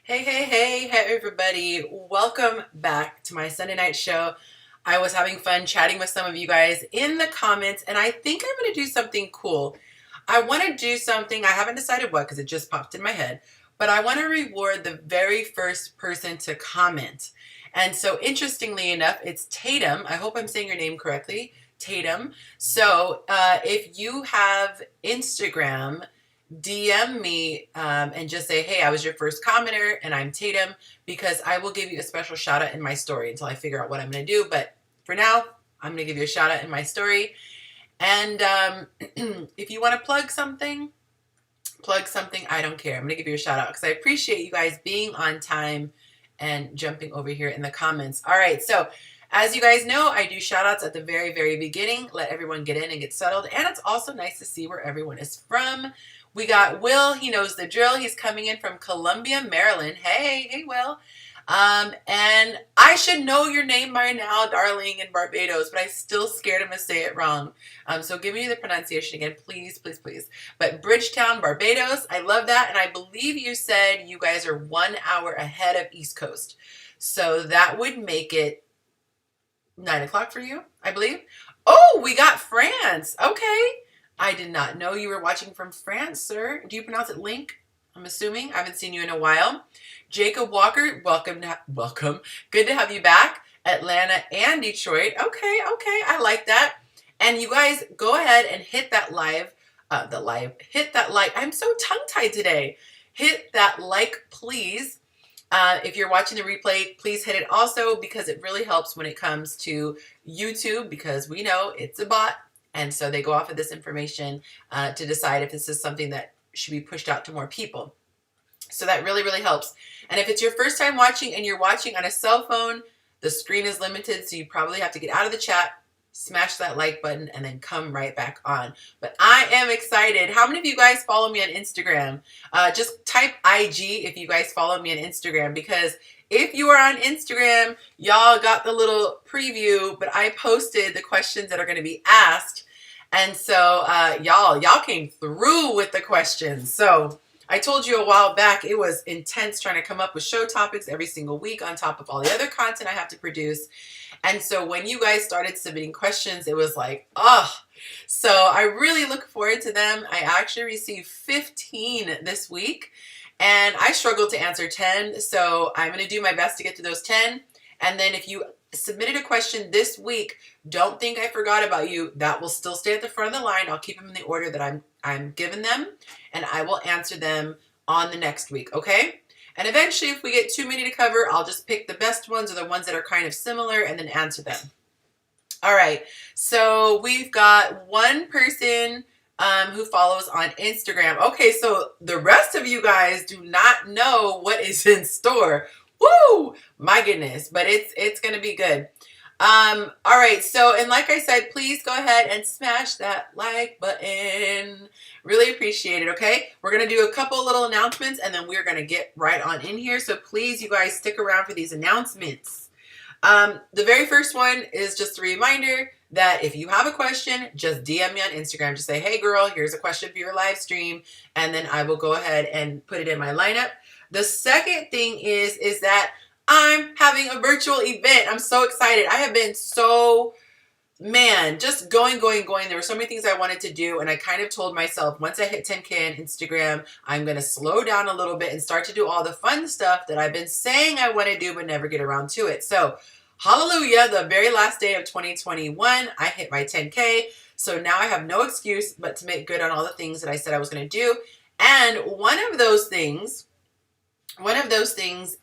Hey, everybody. Welcome back to my Sunday night show. I was having fun chatting with some of you guys in the comments, and I think I'm going to do something cool. I want to do something, I haven't decided what because it just popped in my head, but I want to reward the very first person to comment. And so, interestingly enough, it's Tatum. I hope I'm saying your name correctly. Tatum. So, if you have Instagram, DM me and just say, hey, I was your first commenter and I'm Tatum, because I will give you a special shout out in my story until I figure out what I'm going to do. But for now, I'm going to give you a shout out in my story. And if you want to plug something, I don't care. I'm going to give you a shout out because I appreciate you guys being on time and jumping over here in the comments. All right. So as you guys know, I do shout outs at the very, very beginning. Let everyone get in and get settled. And it's also nice to see where everyone is from. We got Will. He knows the drill. He's coming in from Columbia, Maryland. Hey, Will. And I should know your name by now, darling, in Barbados, but I'm still scared I'm going to say it wrong. So give me the pronunciation again, please. But Bridgetown, Barbados, I love that. And I believe you said you guys are 1 hour ahead of East Coast. So that would make it 9 o'clock for you, I believe. Oh, we got France. Okay. I did not know you were watching from France, sir. Do you pronounce it Link? I'm assuming. I haven't seen you in a while. Jacob Walker, welcome. Good to have you back. Atlanta and Detroit. Okay. I like that. And you guys go ahead and hit that hit that like. I'm so tongue-tied today. Hit that like, please. If you're watching the replay, please hit it also because it really helps when it comes to YouTube, because we know it's a bot. And so they go off of this information to decide if this is something that should be pushed out to more people. So that really, really helps. And if it's your first time watching and you're watching on a cell phone, the screen is limited. So you probably have to get out of the chat, smash that like button, and then come right back on. But I am excited. How many of you guys follow me on Instagram? Just type IG if you guys follow me on Instagram, because if you are on Instagram, y'all got the little preview, but I posted the questions that are going to be asked. And so y'all came through with the questions. So I told you a while back, it was intense trying to come up with show topics every single week on top of all the other content I have to produce. And so when you guys started submitting questions, it was like, oh. So I really look forward to them. I actually received 15 this week, and I struggled to answer 10. So I'm going to do my best to get to those 10. And then if you submitted a question this week, don't think I forgot about you. That will still stay at the front of the line. I'll keep them in the order that I'm giving them, and I will answer them on the next week, okay? And eventually, if we get too many to cover, I'll just pick the best ones or the ones that are kind of similar and then answer them. All right, so we've got one person who follows on Instagram. Okay, so the rest of you guys do not know what is in store. Woo! My goodness, but it's going to be good. All right, so, and like I said, please go ahead and smash that like button. Really appreciate it, okay? We're going to do a couple little announcements, and then we're going to get right on in here. So please, you guys, stick around for these announcements. The very first one is just a reminder that if you have a question, just DM me on Instagram. Just say, hey, girl, here's a question for your live stream, and then I will go ahead and put it in my lineup. The second thing is that I'm having a virtual event. I'm so excited. I have been just going. There were so many things I wanted to do, and I kind of told myself once I hit 10K on Instagram, I'm going to slow down a little bit and start to do all the fun stuff that I've been saying I want to do but never get around to it. So, hallelujah, the very last day of 2021, I hit my 10K. So now I have no excuse but to make good on all the things that I said I was going to do. And one of those things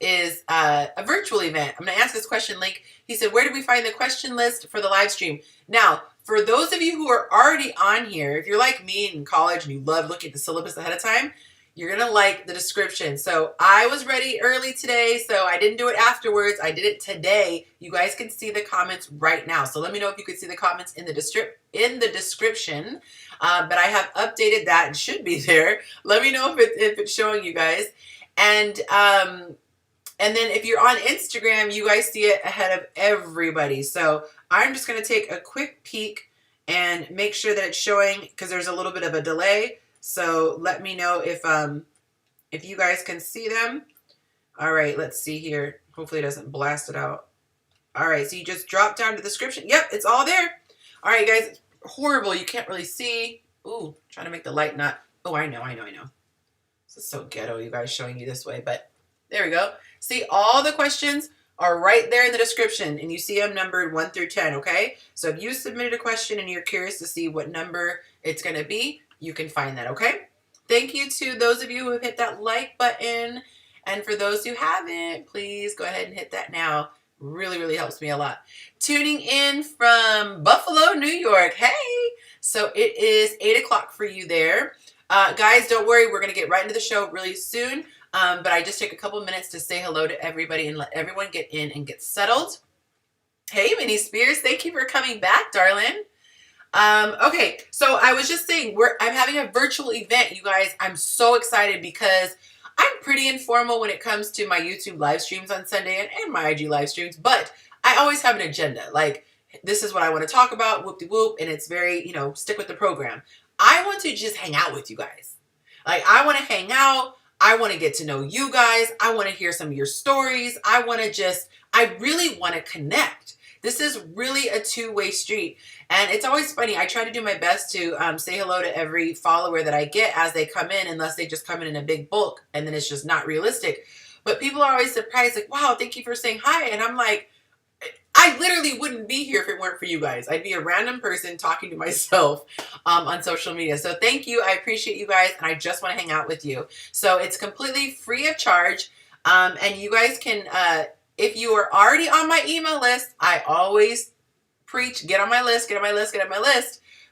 is a virtual event. I'm going to answer this question link. He said, where do we find the question list for the live stream? Now, for those of you who are already on here, if you're like me in college and you love looking at the syllabus ahead of time, you're going to like the description. So I was ready early today, so I didn't do it afterwards. I did it today. You guys can see the comments right now. So let me know if you could see the comments in the description. But I have updated that and should be there. Let me know if it's showing you guys. And then if you're on Instagram, you guys see it ahead of everybody. So I'm just going to take a quick peek and make sure that it's showing, because there's a little bit of a delay. So let me know if you guys can see them. All right, let's see here. Hopefully it doesn't blast it out. All right, so you just drop down to the description. Yep, it's all there. All right, guys, it's horrible. You can't really see. Ooh, trying to make the light not. Oh, I know. This is so ghetto, you guys, showing you this way, but there we go. See, all the questions are right there in the description, and you see them numbered 1 through 10, okay? So if you submitted a question and you're curious to see what number it's going to be, you can find that, okay? Thank you to those of you who have hit that like button, and for those who haven't, please go ahead and hit that now. Really, really helps me a lot. Tuning in from Buffalo, New York. Hey! So it is 8 o'clock for you there. Guys, don't worry. We're going to get right into the show really soon. But I just take a couple minutes to say hello to everybody and let everyone get in and get settled. Hey, Minnie Spears. Thank you for coming back, darling. Okay, so I was just saying, I'm having a virtual event, you guys. I'm so excited because I'm pretty informal when it comes to my YouTube live streams on Sunday and my IG live streams, but I always have an agenda. Like, this is what I want to talk about, whoop-de-whoop, and it's very, stick with the program. I want to just hang out with you guys. Like, I want to hang out. I want to get to know you guys. I want to hear some of your stories. I really want to connect. This is really a two-way street. And it's always funny. I try to do my best to say hello to every follower that I get as they come in, unless they just come in a big bulk, and then it's just not realistic. But people are always surprised, like, wow, thank you for saying hi. And I'm like, I literally wouldn't be here if it weren't for you guys. I'd be a random person talking to myself on social media. So thank you. I appreciate you guys, and I just want to hang out with you. So it's completely free of charge. And you guys can, if you are already on my email list, I always preach, get on my list,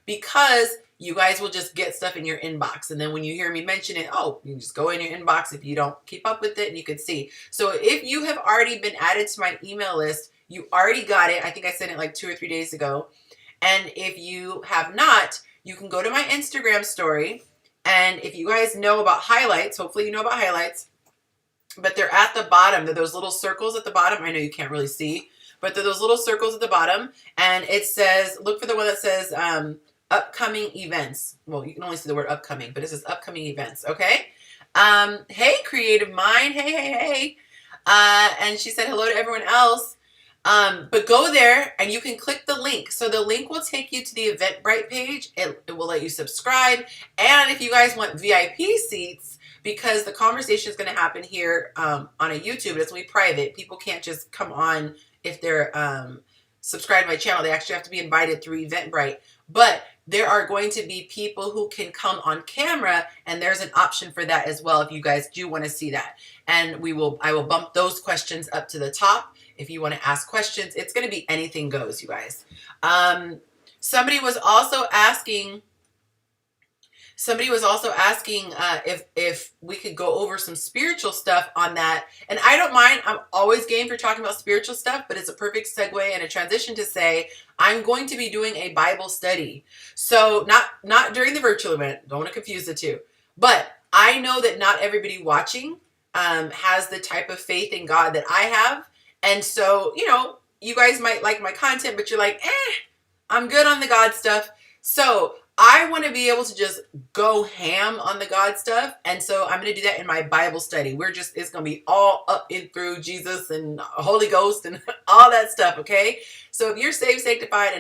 because you guys will just get stuff in your inbox. And then when you hear me mention it, you can just go in your inbox if you don't keep up with it, and you can see. So if you have already been added to my email list, you already got it. I think I sent it like 2 or 3 days ago. And if you have not, you can go to my Instagram story. And if you guys know about highlights, hopefully you know about highlights, but they're at the bottom. They're those little circles at the bottom. I know you can't really see, but they're those little circles at the bottom. And it says, look for the one that says upcoming events. Well, you can only see the word upcoming, but it says upcoming events. Okay. Hey, Creative Mind. Hey. And she said hello to everyone else. But go there and you can click the link. So the link will take you to the Eventbrite page. It will let you subscribe. And if you guys want VIP seats, because the conversation is going to happen here on a YouTube, it's going to be private. People can't just come on if they're subscribed to my channel. They actually have to be invited through Eventbrite. But there are going to be people who can come on camera, and there's an option for that as well if you guys do want to see that. And I will bump those questions up to the top. If you want to ask questions, it's going to be anything goes, you guys. Somebody was also asking if we could go over some spiritual stuff on that. And I don't mind. I'm always game for talking about spiritual stuff, but it's a perfect segue and a transition to say I'm going to be doing a Bible study. So not during the virtual event. Don't want to confuse the two. But I know that not everybody watching has the type of faith in God that I have. And so, you guys might like my content, but you're like, I'm good on the God stuff. So I want to be able to just go ham on the God stuff. And so I'm going to do that in my Bible study. It's going to be all up and through Jesus and Holy Ghost and all that stuff. Okay. So if you're saved, sanctified,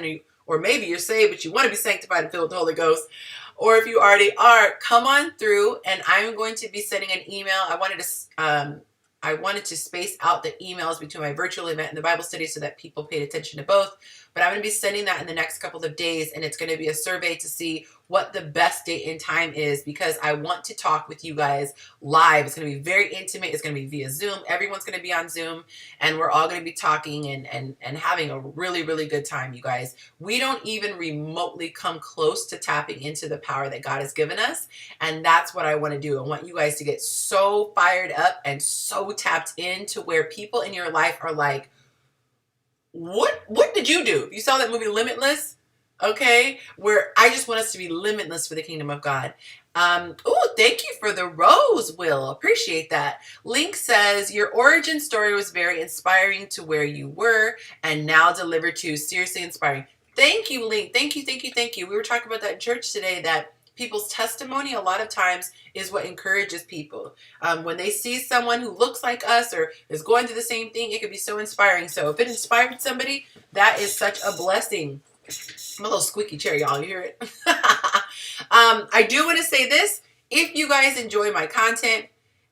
or maybe you're saved, but you want to be sanctified and filled with the Holy Ghost, or if you already are, come on through, and I'm going to be sending an email. I wanted to space out the emails between my virtual event and the Bible study so that people paid attention to both. But I'm going to be sending that in the next couple of days, and it's going to be a survey to see what the best date and time is, because I want to talk with you guys live. It's going to be very intimate. It's going to be via Zoom. Everyone's going to be on Zoom, and we're all going to be talking and having a really, really good time, you guys. We don't even remotely come close to tapping into the power that God has given us, and that's what I want to do. I want you guys to get so fired up and so tapped into where people in your life are like, what did you do? You saw that movie Limitless? Okay, where I just want us to be limitless for the kingdom of God. Thank you for the rose, Will. Appreciate that. Link says, your origin story was very inspiring to where you were and now delivered to. Seriously inspiring. Thank you, Link. Thank you. We were talking about that in church today, that people's testimony a lot of times is what encourages people. When they see someone who looks like us or is going through the same thing, it can be so inspiring. So if it inspired somebody, that is such a blessing. I'm a little squeaky chair, y'all. You hear it? I do want to say this. If you guys enjoy my content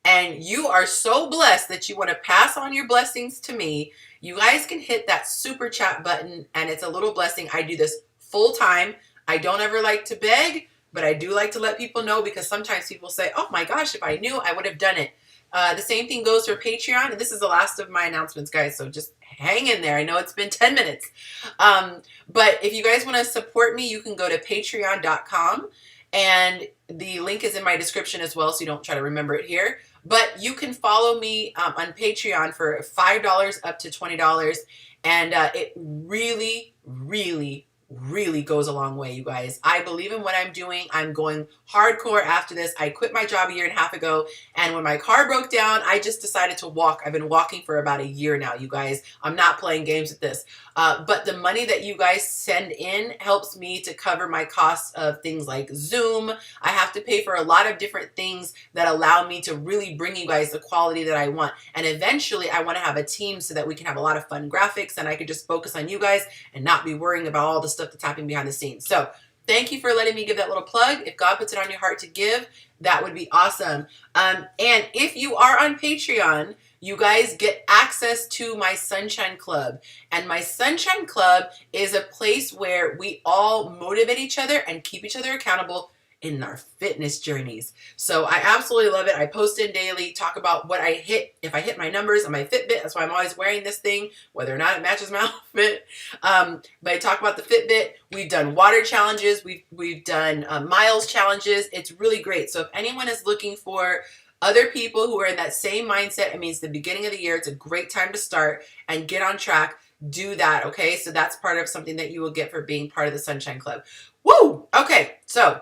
and you are so blessed that you want to pass on your blessings to me, you guys can hit that super chat button, and it's a little blessing. I do this full time. I don't ever like to beg, but I do like to let people know, because sometimes people say, oh my gosh, if I knew, I would have done it. The same thing goes for Patreon, and this is the last of my announcements, guys, so just hang in there. I know it's been 10 minutes. But if you guys want to support me, you can go to patreon.com, and the link is in my description as well, so you don't try to remember it here. But you can follow me on Patreon for $5 up to $20, and it really, really, really goes a long way, you guys. I believe in what I'm doing. I'm going hardcore after this. I quit my job a year and a half ago, and when my car broke down, I just decided to walk. I've been walking for about a year now, you guys. I'm not playing games with this. But the money that you guys send in helps me to cover my costs of things like Zoom. I have to pay for a lot of different things that allow me to really bring you guys the quality that I want. And eventually I want to have a team so that we can have a lot of fun graphics, and I could just focus on you guys and not be worrying about all the stuff that's happening behind the scenes. So thank you for letting me give that little plug. If God puts it on your heart to give, that would be awesome. And if you are on Patreon, you guys get access to my Sunshine Club. And my Sunshine Club is a place where we all motivate each other and keep each other accountable in our fitness journeys. So I absolutely love it. I post in daily, talk about what I hit, if I hit my numbers on my Fitbit. That's why I'm always wearing this thing, whether or not it matches my outfit. But I talk about the Fitbit. We've done water challenges. We've done miles challenges. It's really great. So if anyone is looking for other people who are in that same mindset, it means the beginning of the year, it's a great time to start and get on track. Do that, okay? So that's part of something that you will get for being part of the Sunshine Club. Woo! Okay, so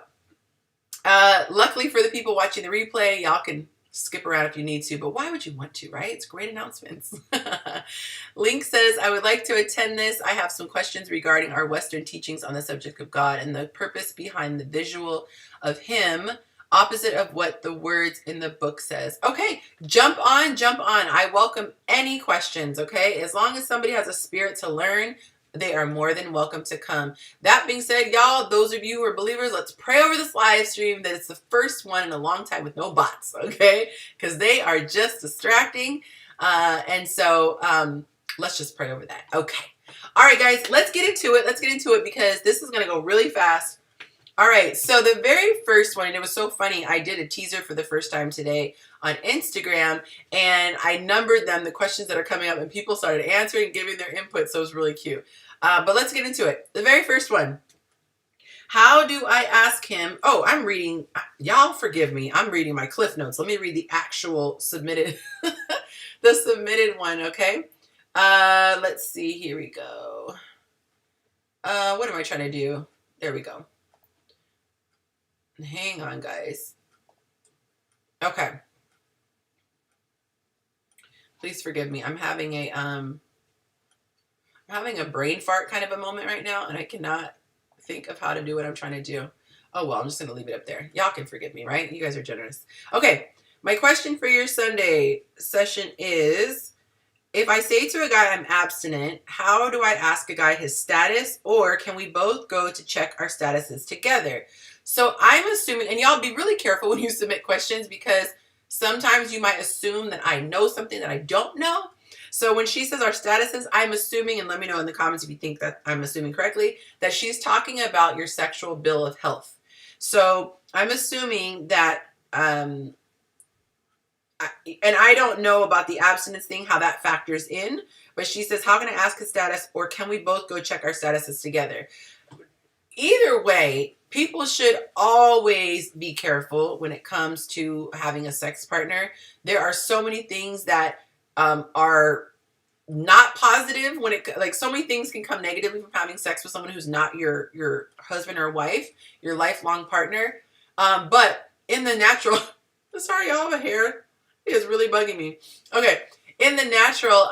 luckily for the people watching the replay, y'all can skip around if you need to, but why would you want to, right? It's great announcements. Link says, I would like to attend this. I have some questions regarding our Western teachings on the subject of God and the purpose behind the visual of him, opposite of what the words in the book says. Okay, jump on, jump on. I welcome any questions, okay? As long as somebody has a spirit to learn, they are more than welcome to come. That being said, y'all, those of you who are believers, let's pray over this live stream that it's the first one in a long time with no bots, okay? Because they are just distracting. And so let's just pray over that. Okay. All right, guys, let's get into it. Let's get into it because this is going to go really fast. All right, so the very first one, and it was so funny, I did a teaser for the first time today on Instagram, and I numbered them, the questions that are coming up, and people started answering, giving their input, so it was really cute. But let's get into it. The very first one. How do I ask him? Oh, I'm reading. Y'all forgive me. I'm reading my Cliff Notes. Let me read the actual submitted, the submitted one, okay? Let's see. Here we go. What am I trying to do? There we go. Hang on, guys. Okay. Please forgive me. I'm having a brain fart kind of a moment right now, and I cannot think of how to do what I'm trying to do. Oh, well, I'm just going to leave it up there. Y'all can forgive me, right? You guys are generous. Okay. My question for your Sunday session is, if I say to a guy I'm abstinent, how do I ask a guy his status, or can we both go to check our statuses together? So I'm assuming, and y'all be really careful when you submit questions, because sometimes you might assume that I know something that I don't know. So when she says our statuses, I'm assuming, and let me know in the comments if you think that I'm assuming correctly, that she's talking about your sexual bill of health. So I'm assuming that, and I don't know about the abstinence thing, how that factors in, but she says, how can I ask his status, or can we both go check our statuses together? Either way, people should always be careful when it comes to having a sex partner. There are so many things that are not positive when it, like, so many things can come negatively from having sex with someone who's not your husband or wife, your lifelong partner. But in the natural, sorry, y'all, my hair is really bugging me. Okay, in the natural,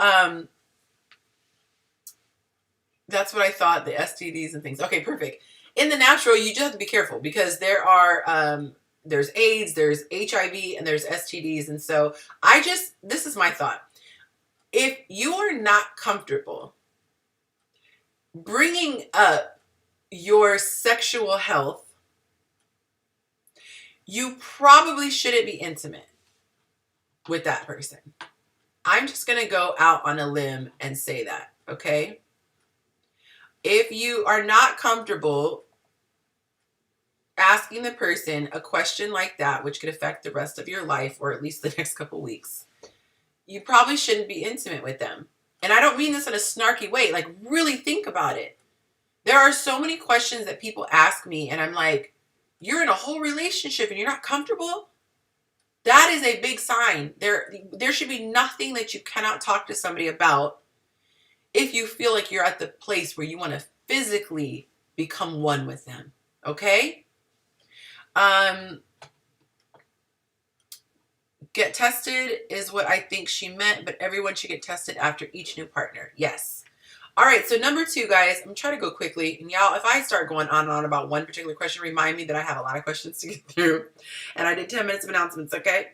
That's what I thought, the STDs and things. Okay, perfect. In the natural, you just have to be careful because there are, there's AIDS, there's HIV, and there's STDs. And so this is my thought. If you are not comfortable bringing up your sexual health, you probably shouldn't be intimate with that person. I'm just going to go out on a limb and say that, okay? If you are not comfortable asking the person a question like that, which could affect the rest of your life or at least the next couple weeks, you probably shouldn't be intimate with them. And I don't mean this in a snarky way. Like, really think about it. There are so many questions that people ask me, and I'm like, you're in a whole relationship and you're not comfortable? That is a big sign. There should be nothing that you cannot talk to somebody about if you feel like you're at the place where you want to physically become one with them. Okay? Get tested is what I think she meant, but everyone should get tested after each new partner. Yes. All right, so number 2, guys, I'm trying to go quickly. And y'all, if I start going on and on about one particular question, remind me that I have a lot of questions to get through. And I did 10 minutes of announcements, okay?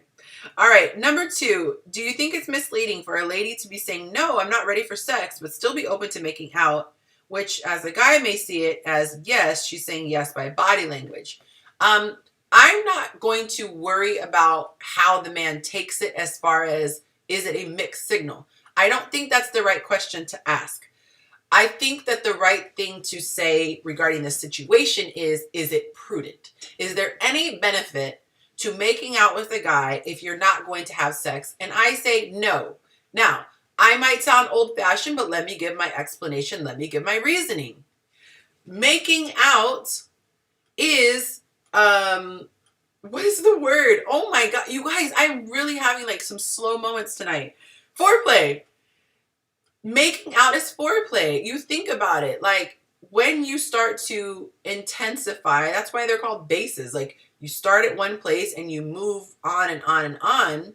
All right, number 2, do you think it's misleading for a lady to be saying, no, I'm not ready for sex, but still be open to making out, which as a guy may see it as yes, she's saying yes by body language. I'm not going to worry about how the man takes it as far as, is it a mixed signal? I don't think that's the right question to ask. I think that the right thing to say regarding the situation is it prudent? Is there any benefit to making out with a guy if you're not going to have sex? And I say no. Now, I might sound old-fashioned, but let me give my explanation. Let me give my reasoning. Making out is, what is the word? Oh my God, you guys, I'm really having like some slow moments tonight. Foreplay. Making out is foreplay. You think about it. Like when you start to intensify, that's why they're called bases. Like you start at one place and you move on and on and on.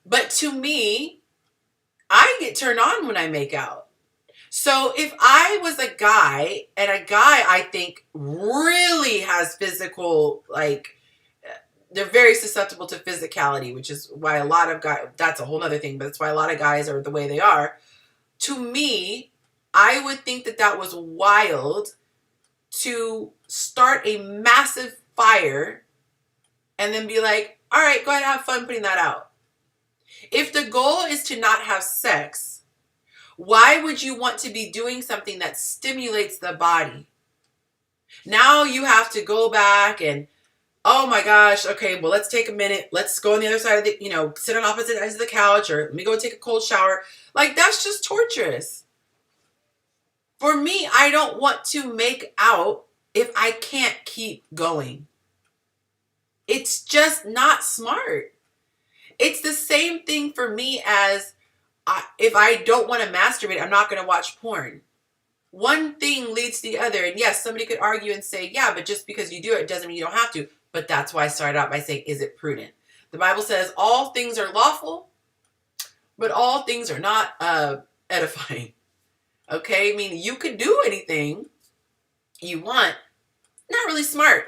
But to me, I get turned on when I make out. So if I was a guy, and a guy I think really has physical, like, they're very susceptible to physicality, which is why a lot of guys, that's a whole other thing, but that's why a lot of guys are the way they are. To me, I would think that that was wild to start a massive fire and then be like, all right, go ahead and have fun putting that out. If the goal is to not have sex, why would you want to be doing something that stimulates the body? Now you have to go back and, oh my gosh, okay, well, let's take a minute. Let's go on the other side of the, sit on opposite ends of the couch, or let me go take a cold shower. Like, that's just torturous. For me, I don't want to make out if I can't keep going. It's just not smart. It's the same thing for me as if I don't want to masturbate, I'm not going to watch porn. One thing leads to the other. And yes, somebody could argue and say, yeah, but just because you do it doesn't mean you don't have to. But that's why I started out by saying, is it prudent? The Bible says all things are lawful, but all things are not edifying. Okay? I mean, you could do anything you want. Not really smart.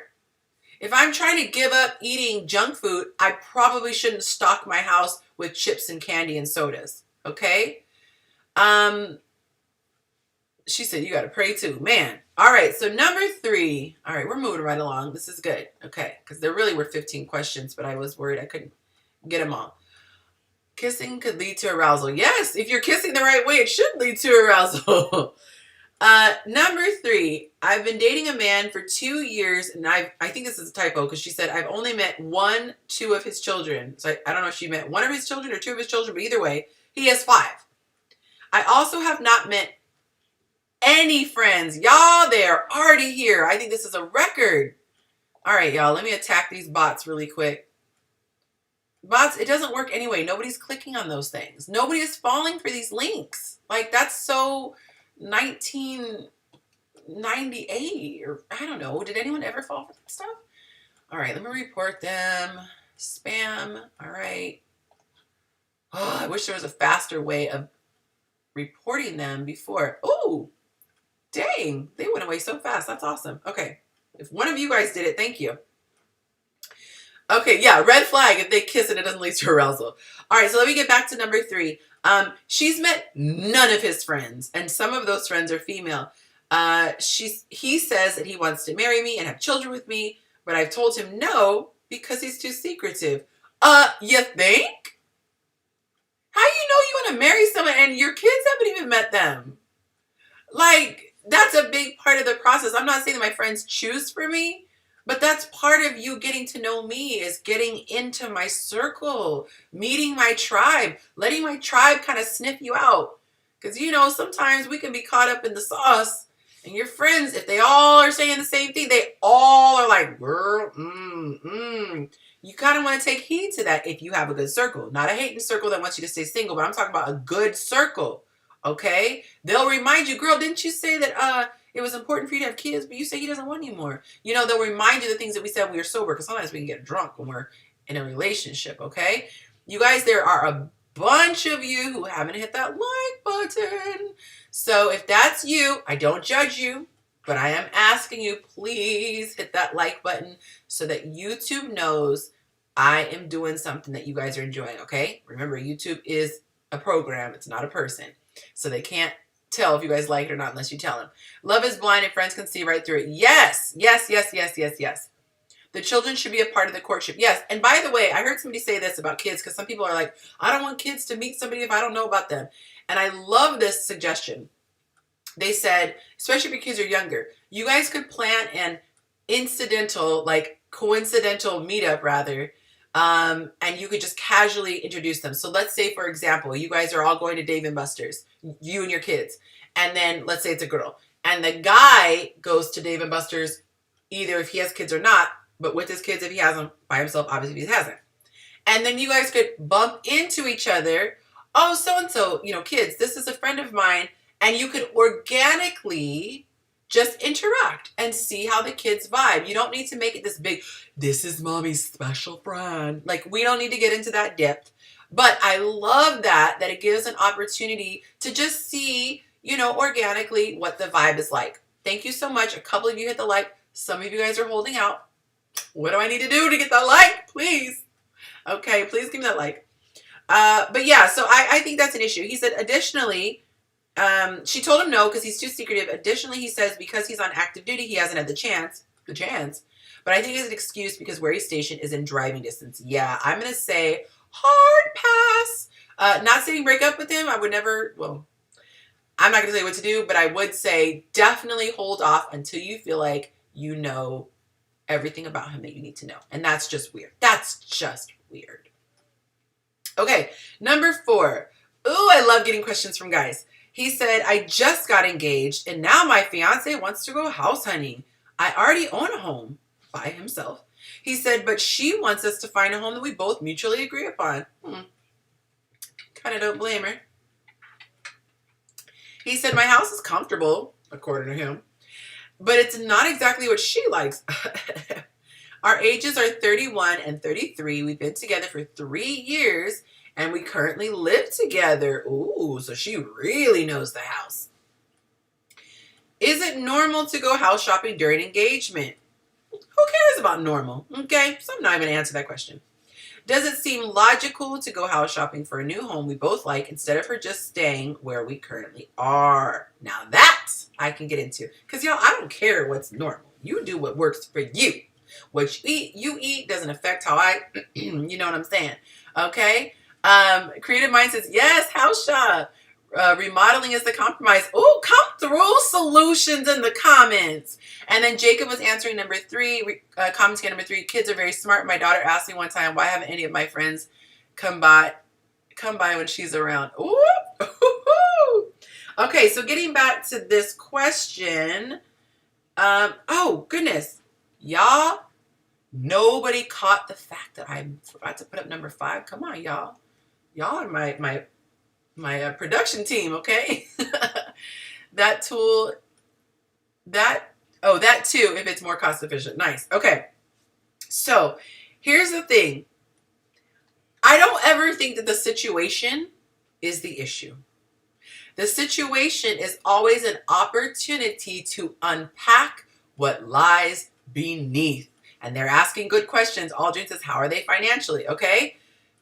If I'm trying to give up eating junk food, I probably shouldn't stock my house with chips and candy and sodas. Okay? She said, you got to pray too. Man. All right. So number 3. All right. We're moving right along. This is good. Okay. Because there really were 15 questions, but I was worried I couldn't get them all. Kissing could lead to arousal. Yes. If you're kissing the right way, it should lead to arousal. Number 3. I've been dating a man for 2 years, and I think this is a typo because she said I've only met 2 of his children. So I don't know if she met 1 of his children or 2 of his children, but either way, he has 5. I also have not met any friends. Y'all, they are already here. I think this is a record. All right, y'all, let me attack these bots really quick. Bots, it doesn't work anyway. Nobody's clicking on those things. Nobody is falling for these links. Like, that's so 1998, or I don't know. Did anyone ever fall for that stuff? All right, let me report them. Spam. All right. Oh, I wish there was a faster way of reporting them before. Ooh, dang, they went away so fast. That's awesome. Okay, if one of you guys did it, thank you. Okay, yeah, red flag if they kiss and it doesn't lead to arousal. All right, so let me get back to number 3. She's met none of his friends, and some of those friends are female. He says that he wants to marry me and have children with me, but I've told him no because he's too secretive. You think? How you know you want to marry someone and your kids haven't even met them? Like, that's a big part of the process. I'm not saying that my friends choose for me, but that's part of you getting to know me, is getting into my circle, meeting my tribe, letting my tribe kind of sniff you out. Because, sometimes we can be caught up in the sauce, and your friends, if they all are saying the same thing, they all are like, girl, You kind of want to take heed to that if you have a good circle. Not a hating circle that wants you to stay single, but I'm talking about a good circle, okay? They'll remind you, girl, didn't you say that it was important for you to have kids, but you say he doesn't want any more? They'll remind you the things that we said when we were sober, because sometimes we can get drunk when we're in a relationship, okay? You guys, there are a bunch of you who haven't hit that like button. So if that's you, I don't judge you, but I am asking you, please hit that like button so that YouTube knows I am doing something that you guys are enjoying, okay? Remember, YouTube is a program. It's not a person. So they can't tell if you guys like it or not unless you tell them. Love is blind and friends can see right through it. Yes, yes, yes, yes, yes, yes. The children should be a part of the courtship. Yes. And by the way, I heard somebody say this about kids, because some people are like, I don't want kids to meet somebody if I don't know about them. And I love this suggestion. They said, especially if your kids are younger, you guys could plan an coincidental meetup rather, and you could just casually introduce them. So let's say, for example, you guys are all going to Dave & Buster's, you and your kids. And then let's say it's a girl. And the guy goes to Dave & Buster's, either if he has kids or not, but with his kids if he has them, by himself, obviously if he hasn't. And then you guys could bump into each other. Oh, so-and-so, kids, this is a friend of mine. And you could organically just interact and see how the kids vibe. You don't need to make it this big, this is mommy's special friend. Like, we don't need to get into that depth. But I love that it gives an opportunity to just see, organically what the vibe is like. Thank you so much. A couple of you hit the like. Some of you guys are holding out. What do I need to do to get that like? Please. Okay, please give me that like. But yeah, so I think that's an issue. He said, additionally, she told him no because he's too secretive. Additionally, he says because he's on active duty, he hasn't had the chance. But I think it's an excuse because where he's stationed is in driving distance. Yeah, I'm going to say hard pass. Not saying break up with him. I would never, I'm not going to tell you what to do, but I would say definitely hold off until you feel like you know everything about him that you need to know. And that's just weird. Okay, number 4. Ooh, I love getting questions from guys. He said, I just got engaged and now my fiance wants to go house hunting. I already own a home by himself. He said, but she wants us to find a home that we both mutually agree upon. Kind of don't blame her. He said, my house is comfortable, according to him, but it's not exactly what she likes. Our ages are 31 and 33. We've been together for 3 years. And we currently live together. Ooh, so she really knows the house. Is it normal to go house shopping during engagement? Who cares about normal? Okay, so I'm not even going to answer that question. Does it seem logical to go house shopping for a new home we both like instead of her just staying where we currently are? Now that I can get into. Because, y'all, I don't care what's normal. You do what works for you. What you eat doesn't affect how I, you know what I'm saying? Okay? Creative Mind says, yes, house shop. Remodeling is the compromise. Oh, come through solutions in the comments. And then Jacob was answering number 3, commenting on number 3. Kids are very smart. My daughter asked me one time, why haven't any of my friends come by when she's around? Ooh. Okay, so getting back to this question. Oh, goodness. Y'all, nobody caught the fact that I forgot to put up number 5. Come on, y'all. Y'all are my production team, okay? That tool, that too, if it's more cost efficient. Nice. Okay. So here's the thing. I don't ever think that the situation is the issue. The situation is always an opportunity to unpack what lies beneath. And they're asking good questions. Aldrin says, how are they financially? Okay?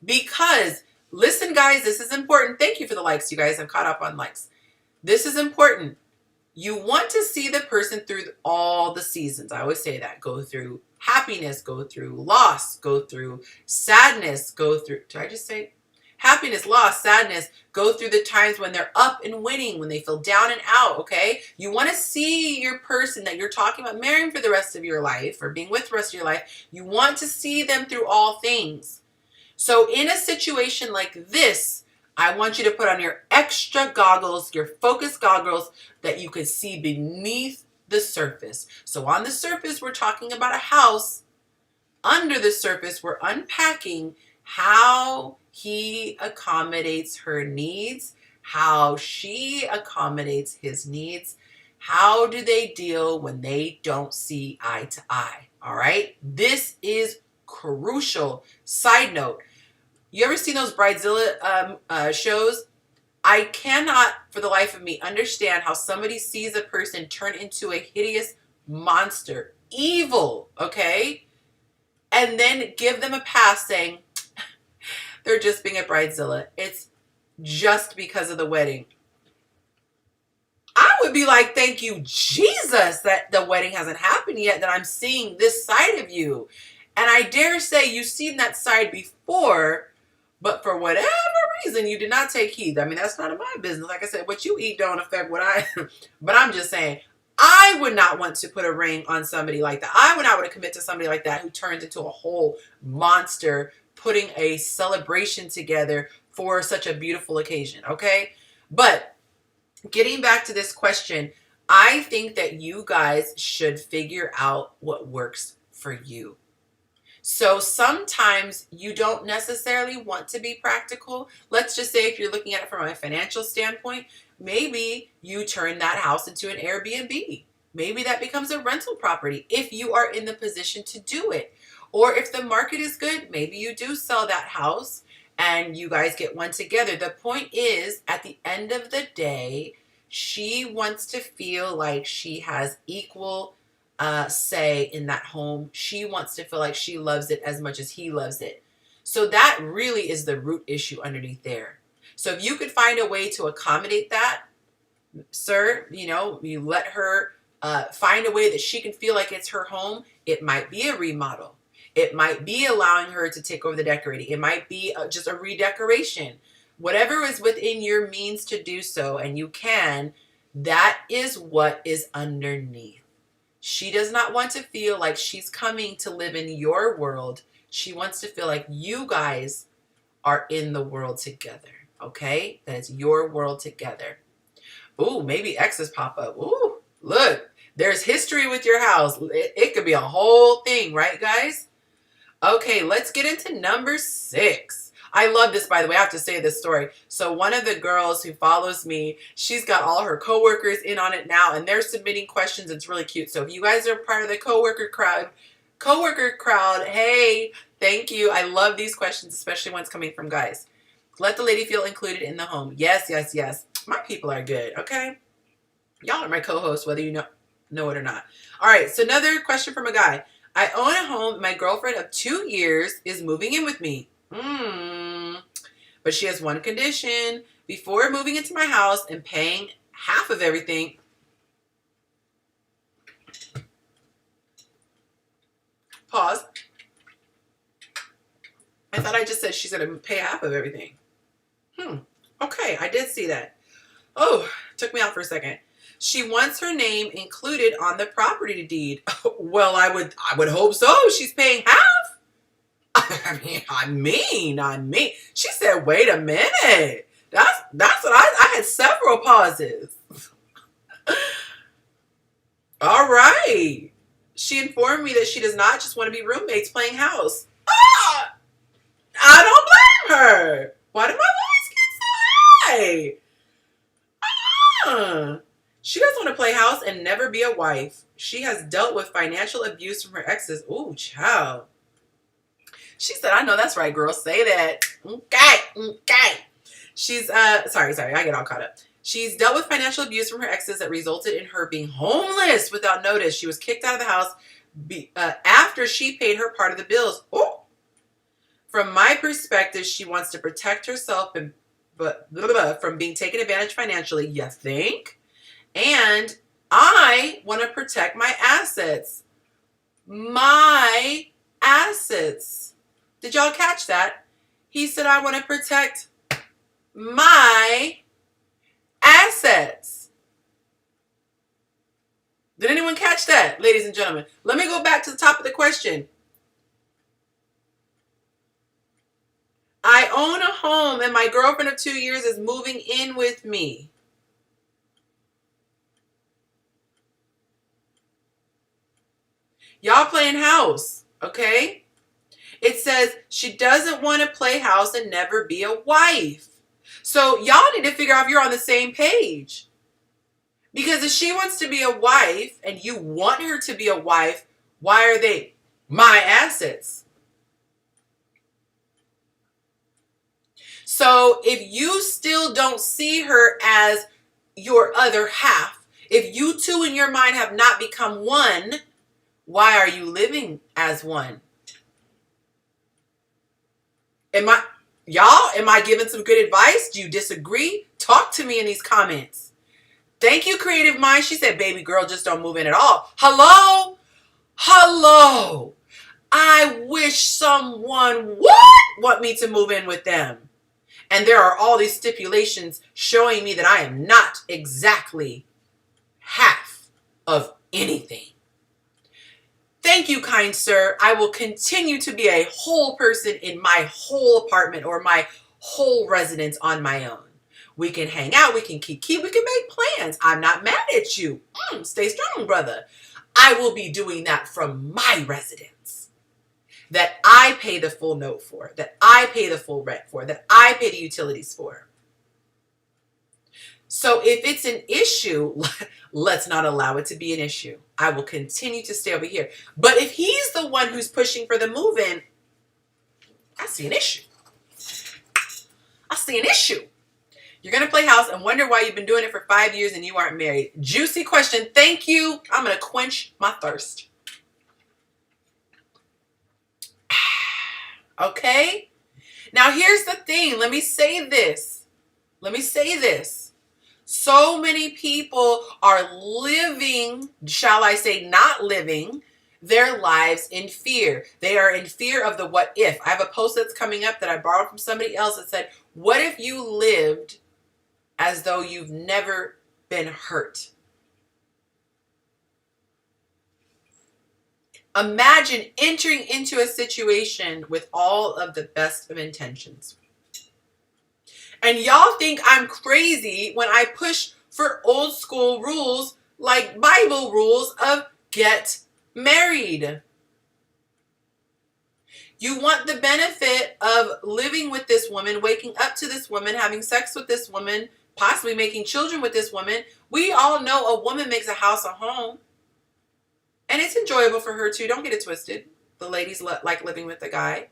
Because, listen, guys, this is important. Thank you for the likes. You guys have caught up on likes. This is important. You want to see the person through all the seasons. I always say that. Go through happiness, go through loss, go through sadness, go through, did I just say happiness, loss, sadness, go through the times when they're up and winning, when they feel down and out, okay? You want to see your person that you're talking about marrying for the rest of your life or being with the rest of your life. You want to see them through all things. So in a situation like this, I want you to put on your extra goggles, your focus goggles that you can see beneath the surface. So on the surface, we're talking about a house. Under the surface, we're unpacking how he accommodates her needs, how she accommodates his needs. How do they deal when they don't see eye to eye? All right. This is crucial. Side note. You ever seen those Bridezilla shows? I cannot, for the life of me, understand how somebody sees a person turn into a hideous monster, evil, okay? And then give them a pass saying, they're just being a Bridezilla. It's just because of the wedding. I would be like, thank you, Jesus, that the wedding hasn't happened yet, that I'm seeing this side of you. And I dare say you've seen that side before, but for whatever reason, you did not take heed. I mean, that's none of my business. Like I said, what you eat don't affect what I... But I'm just saying, I would not want to put a ring on somebody like that. I would not want to commit to somebody like that who turns into a whole monster, putting a celebration together for such a beautiful occasion, okay? But getting back to this question, I think that you guys should figure out what works for you. So sometimes you don't necessarily want to be practical. Let's just say if you're looking at it from a financial standpoint, maybe you turn that house into an Airbnb. Maybe that becomes a rental property if you are in the position to do it. Or if the market is good, maybe you do sell that house and you guys get one together. The point is, at the end of the day, she wants to feel like she has equal say in that home. She wants to feel like she loves it as much as he loves it. So that really is the root issue underneath there. So if you could find a way to accommodate that, sir, you let her find a way that she can feel like it's her home. It might be a remodel. It might be allowing her to take over the decorating. It might be just a redecoration. Whatever is within your means to do so, and you can, that is what is underneath. She does not want to feel like she's coming to live in your world. She wants to feel like you guys are in the world together, okay? That it's your world together. Ooh, maybe exes pop up. Ooh, look, there's history with your house. It could be a whole thing, right, guys? Okay, let's get into number 6. I love this, by the way. I have to say this story. So one of the girls who follows me, she's got all her coworkers in on it now, and they're submitting questions. It's really cute. So if you guys are part of the coworker crowd, hey, thank you. I love these questions, especially ones coming from guys. Let the lady feel included in the home. Yes, yes, yes. My people are good, okay? Y'all are my co-hosts, whether you know it or not. All right, so another question from a guy. I own a home. My girlfriend of 2 years is moving in with me. But she has one condition. Before moving into my house and paying half of everything. Pause. I thought I just said she's going to pay half of everything. Okay, I did see that. Oh, took me out for a second. She wants her name included on the property deed. Well, I would hope so. She's paying half. I mean. She said, wait a minute. That's what I had several pauses. All right. She informed me that she does not just want to be roommates playing house. I don't blame her. Why did my voice get so high? She doesn't want to play house and never be a wife. She has dealt with financial abuse from her exes. Ooh, child. She said, I know that's right, girl. Say that. Okay. She's, sorry. I get all caught up. She's dealt with financial abuse from her exes that resulted in her being homeless without notice. She was kicked out of the house after she paid her part of the bills. Oh, from my perspective, she wants to protect herself from being taken advantage financially. You think? And I want to protect my assets. My assets. Did y'all catch that? He said, I want to protect my assets. Did anyone catch that, ladies and gentlemen? Let me go back to the top of the question. I own a home and my girlfriend of 2 years is moving in with me. Y'all playing house, okay? It says she doesn't want to play house and never be a wife. So y'all need to figure out if you're on the same page. Because if she wants to be a wife and you want her to be a wife, why are they my assets? So if you still don't see her as your other half, if you two in your mind have not become one, why are you living as one? Am I giving some good advice? Do you disagree? Talk to me in these comments. Thank you, Creative Mind. She said, baby girl, just don't move in at all. Hello? Hello. I wish someone would want me to move in with them. And there are all these stipulations showing me that I am not exactly half of anything. Thank you, kind sir. I will continue to be a whole person in my whole apartment or my whole residence on my own. We can hang out. We can keep. We can make plans. I'm not mad at you. Stay strong, brother. I will be doing that from my residence that I pay the full note for, that I pay the full rent for, that I pay the utilities for. So if it's an issue, let's not allow it to be an issue. I will continue to stay over here. But if he's the one who's pushing for the move-in, I see an issue. I see an issue. You're going to play house and wonder why you've been doing it for 5 years and you aren't married. Juicy question. Thank you. I'm going to quench my thirst. Okay? Now here's the thing. Let me say this. So many people are living, shall I say, not living their lives in fear. They are in fear of the what if. I have a post that's coming up that I borrowed from somebody else that said, what if you lived as though you've never been hurt? Imagine entering into a situation with all of the best of intentions. And y'all think I'm crazy when I push for old school rules like Bible rules of get married. You want the benefit of living with this woman, waking up to this woman, having sex with this woman, possibly making children with this woman. We all know a woman makes a house a home. And it's enjoyable for her too. Don't get it twisted. The ladies like living with the guy.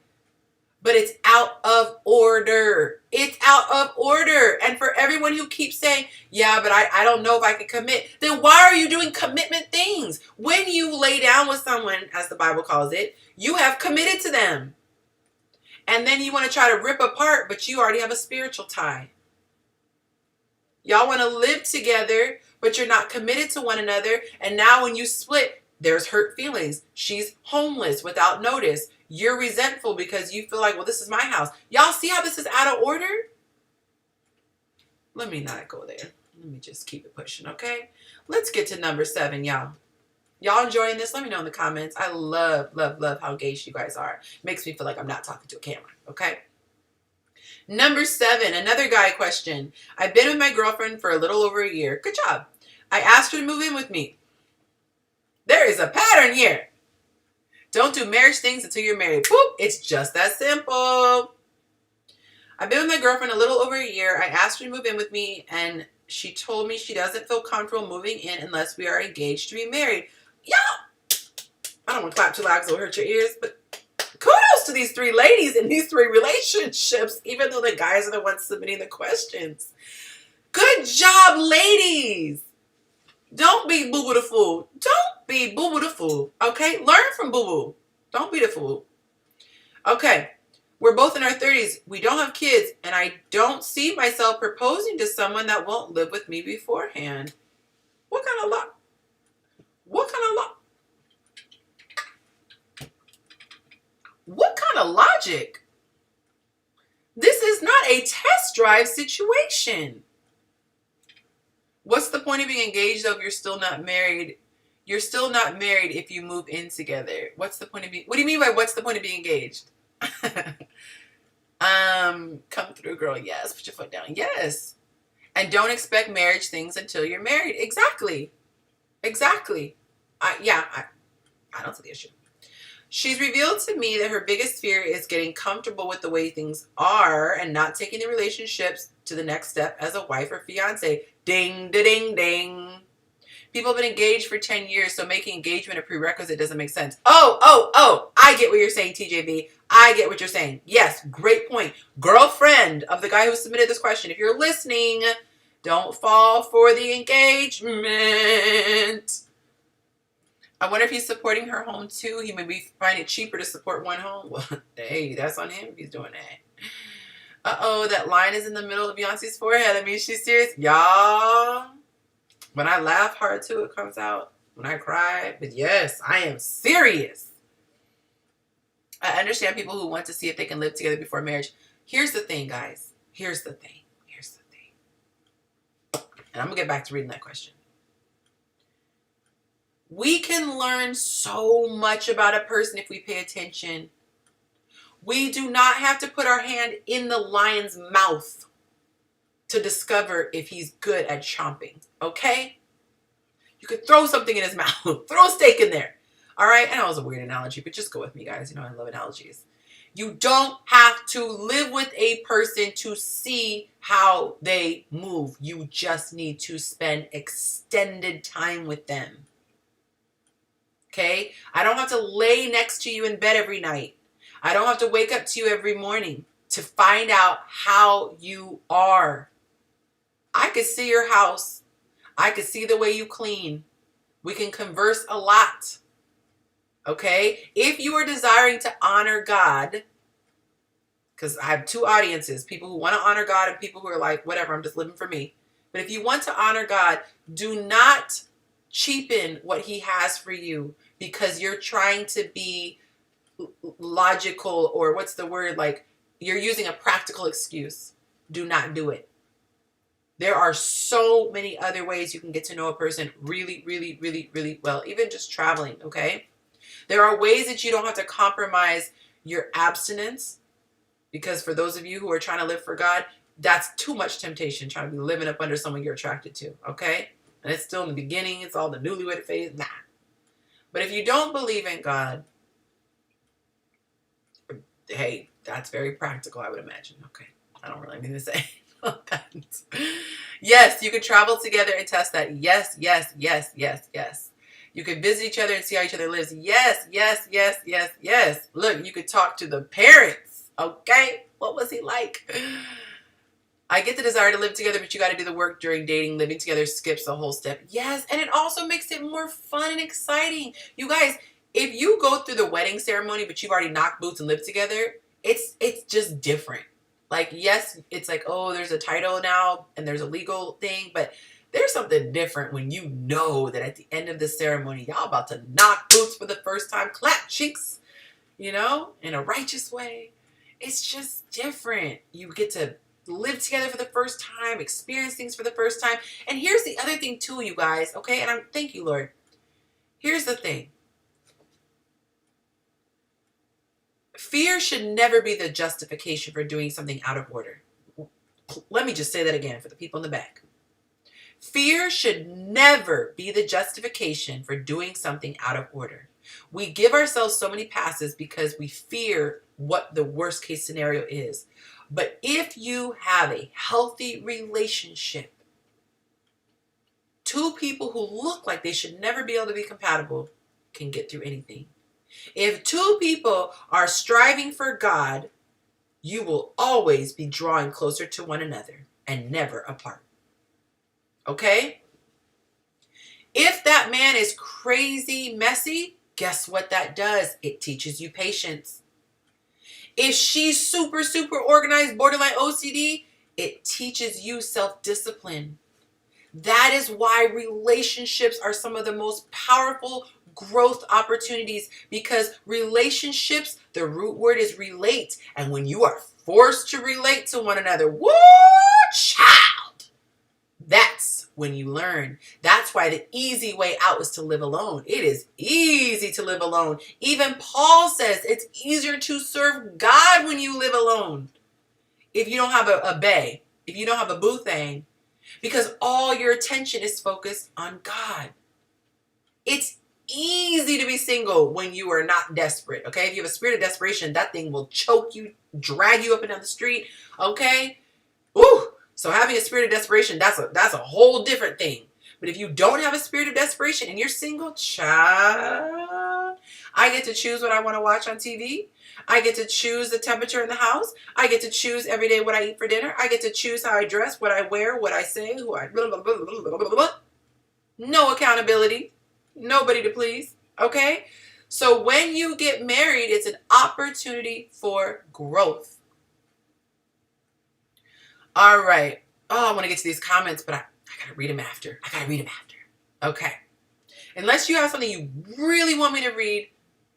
But it's out of order. It's out of order. And for everyone who keeps saying, yeah, but I don't know if I can commit, then why are you doing commitment things? When you lay down with someone, as the Bible calls it, you have committed to them. And then you want to try to rip apart, but you already have a spiritual tie. Y'all want to live together, but you're not committed to one another. And now when you split, there's hurt feelings. She's homeless without notice. You're resentful because you feel like, well, this is my house. Y'all see how this is out of order? Let me not go there. Let me just keep it pushing, okay? Let's get to number 7, y'all. Y'all enjoying this? Let me know in the comments. I love how gay you guys are. Makes me feel like I'm not talking to a camera, okay? Number 7, another guy question. I've been with my girlfriend for a little over a year. Good job. I asked her to move in with me. There is a pattern here. Don't do marriage things until you're married. Boop. It's just that simple. I've been with my girlfriend a little over a year. I asked her to move in with me, and she told me she doesn't feel comfortable moving in unless we are engaged to be married. Y'all, I don't want to clap too loud because it'll hurt your ears, but kudos to these 3 ladies in these 3 relationships, even though the guys are the ones submitting the questions. Good job, ladies. Don't be boo-boo the fool. Don't be boo-boo the fool. Okay? Learn from boo-boo. Don't be the fool. Okay. We're both in our 30s. We don't have kids. And I don't see myself proposing to someone that won't live with me beforehand. What kind of luck? What kind of luck? What kind of logic? This is not a test drive situation. What's the point of being engaged though if you're still not married? You're still not married if you move in together. What's the point of being... What do you mean by what's the point of being engaged? Come through, girl. Yes. Put your foot down. Yes. And don't expect marriage things until you're married. Exactly. Exactly. I don't see the issue. She's revealed to me that her biggest fear is getting comfortable with the way things are and not taking the relationships to the next step as a wife or fiance. Ding, da, ding, ding. People have been engaged for 10 years, so making engagement a prerequisite doesn't make sense. Oh, I get what you're saying, TJB. I get what you're saying. Yes, great point. Girlfriend of the guy who submitted this question, if you're listening, don't fall for the engagement. I wonder if he's supporting her home too. He may find it cheaper to support one home. Well, hey, that's on him if he's doing that. Uh-oh, that line is in the middle of Beyonce's forehead. I mean, she's serious. Y'all, when I laugh hard too, it comes out. When I cry. But yes, I am serious. I understand people who want to see if they can live together before marriage. Here's the thing, guys. Here's the thing. And I'm going to get back to reading that question. We can learn so much about a person if we pay attention. We do not have to put our hand in the lion's mouth to discover if he's good at chomping. Okay? You could throw something in his mouth. Throw a steak in there. All right? I know it was a weird analogy, but just go with me, guys. You know, I love analogies. You don't have to live with a person to see how they move. You just need to spend extended time with them. Okay? I don't have to lay next to you in bed every night. I don't have to wake up to you every morning to find out how you are. I could see your house. I could see the way you clean. We can converse a lot. Okay? If you are desiring to honor God, because I have two audiences, people who want to honor God and people who are like, whatever, I'm just living for me. But if you want to honor God, do not cheapen what he has for you because you're trying to be logical, or what's the word? Like you're using a practical excuse. Do not do it. There are so many other ways you can get to know a person really, really, really, really well, even just traveling, okay? There are ways that you don't have to compromise your abstinence, because for those of you who are trying to live for God, that's too much temptation, trying to be living up under someone you're attracted to, okay? And it's still in the beginning. It's all the newlywed phase. Nah. But if you don't believe in God, hey, that's very practical, I would imagine. Okay. I don't really need to say. Yes, you could travel together and test that. Yes, yes, yes, yes, yes. You could visit each other and see how each other lives. Yes, yes, yes, yes, yes. Look, you could talk to the parents. Okay? What was he like? I get the desire to live together, but you got to do the work during dating. Living together skips the whole step. Yes, and it also makes it more fun and exciting. You guys, if you go through the wedding ceremony, but you've already knocked boots and lived together, it's just different. Like, yes, it's like, oh, there's a title now and there's a legal thing, but there's something different when you know that at the end of the ceremony, y'all about to knock boots for the first time, clap cheeks, you know, in a righteous way. It's just different. You get to live together for the first time, experience things for the first time. And here's the other thing too, you guys, okay? And thank you, Lord. Here's the thing. Fear should never be the justification for doing something out of order. Let me just say that again for the people in the back. Fear should never be the justification for doing something out of order. We give ourselves so many passes because we fear what the worst case scenario is. But if you have a healthy relationship, two people who look like they should never be able to be compatible can get through anything. If two people are striving for God, you will always be drawing closer to one another and never apart. Okay? If that man is crazy messy, guess what that does? It teaches you patience. If she's super, super organized, borderline OCD, it teaches you self-discipline. That is why relationships are some of the most powerful growth opportunities, because relationships, the root word is relate. And when you are forced to relate to one another, woo, child, that's when you learn. That's why the easy way out is to live alone. It is easy to live alone. Even Paul says it's easier to serve God when you live alone. If you don't have a bae, if you don't have a boo thing, because all your attention is focused on God. It's easy to be single when you are not desperate, okay? If you have a spirit of desperation, that thing will choke you, drag you up and down the street, okay? Ooh, so having a spirit of desperation, that's a whole different thing. But if you don't have a spirit of desperation and you're single, child, I get to choose what I want to watch on TV. I get to choose the temperature in the house. I get to choose every day what I eat for dinner. I get to choose how I dress, what I wear, what I say, who I blah, blah, blah, blah, blah, blah, blah. No accountability. Nobody to please. Okay? So when you get married, it's an opportunity for growth. All right. Oh, I want to get to these comments, but I got to read them after. Okay. Unless you have something you really want me to read,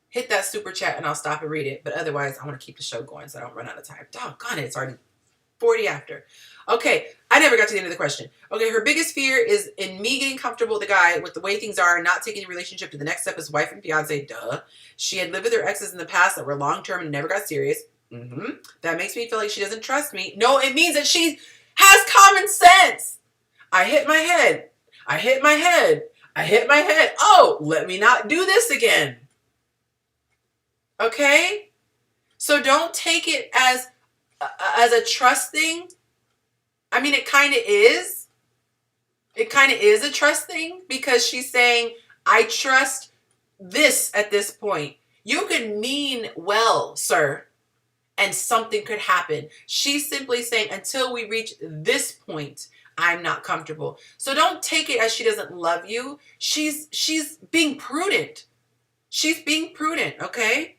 hit that super chat and I'll stop and read it. But otherwise, I want to keep the show going so I don't run out of time. Doggone it, it's already 40 after. Okay, I never got to the end of the question. Okay, her biggest fear is in me getting comfortable with the guy with the way things are and not taking the relationship to the next step as wife and fiance. Duh. She had lived with her exes in the past that were long-term and never got serious. That makes me feel like she doesn't trust me. No, it means that she has common sense. I hit my head. Oh, let me not do this again. Okay? So don't take it as a trust thing. I mean, it kind of is. It kind of is a trust thing because she's saying, I trust this at this point. You could mean well, sir, and something could happen. She's simply saying, until we reach this point, I'm not comfortable. So don't take it as she doesn't love you. She's being prudent. She's being prudent, okay?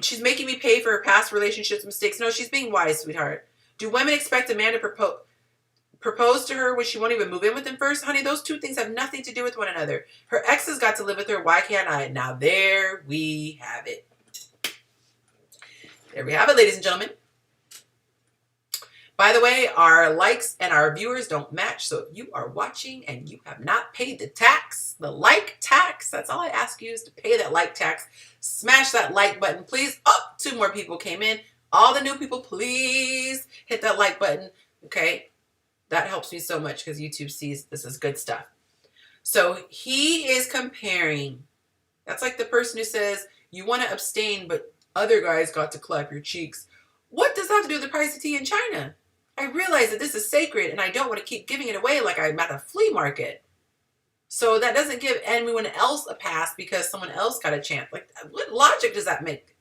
She's making me pay for her past relationships mistakes. No, she's being wise, sweetheart. Do women expect a man to propose to her when she won't even move in with him first? Honey, those two things have nothing to do with one another. Her ex has got to live with her. Why can't I? Now there we have it. There we have it, ladies and gentlemen. By the way, our likes and our viewers don't match. So if you are watching and you have not paid the tax, the like tax, that's all I ask you is to pay that like tax. Smash that like button, please. Oh, 2 more people came in. All the new people, please hit that like button. Okay. That helps me so much because YouTube sees this is good stuff. So he is comparing. That's like the person who says, you want to abstain, but other guys got to clap your cheeks. What does that have to do with the price of tea in China? I realize that this is sacred and I don't want to keep giving it away like I'm at a flea market. So that doesn't give anyone else a pass because someone else got a chance. Like, what logic does that make?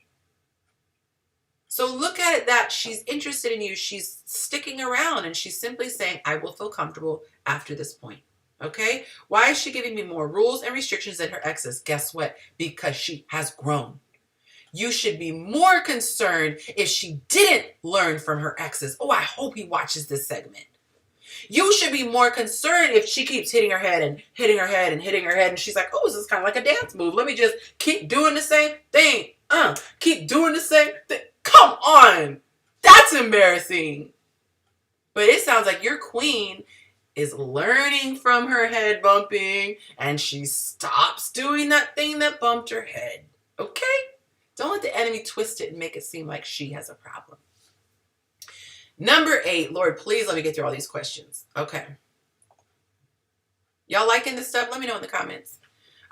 So look at it that she's interested in you. She's sticking around and she's simply saying, I will feel comfortable after this point. Okay? Why is she giving me more rules and restrictions than her exes? Guess what? Because she has grown. You should be more concerned if she didn't learn from her exes. Oh, I hope he watches this segment. You should be more concerned if she keeps hitting her head and hitting her head and hitting her head. And she's like, oh, this is kind of like a dance move. Let me just keep doing the same thing. Keep doing the same thing. Come on. That's embarrassing. But it sounds like your queen is learning from her head bumping and she stops doing that thing that bumped her head. Okay? Don't let the enemy twist it and make it seem like she has a problem. Number 8, Lord, please let me get through all these questions. Okay. Y'all liking this stuff? Let me know in the comments.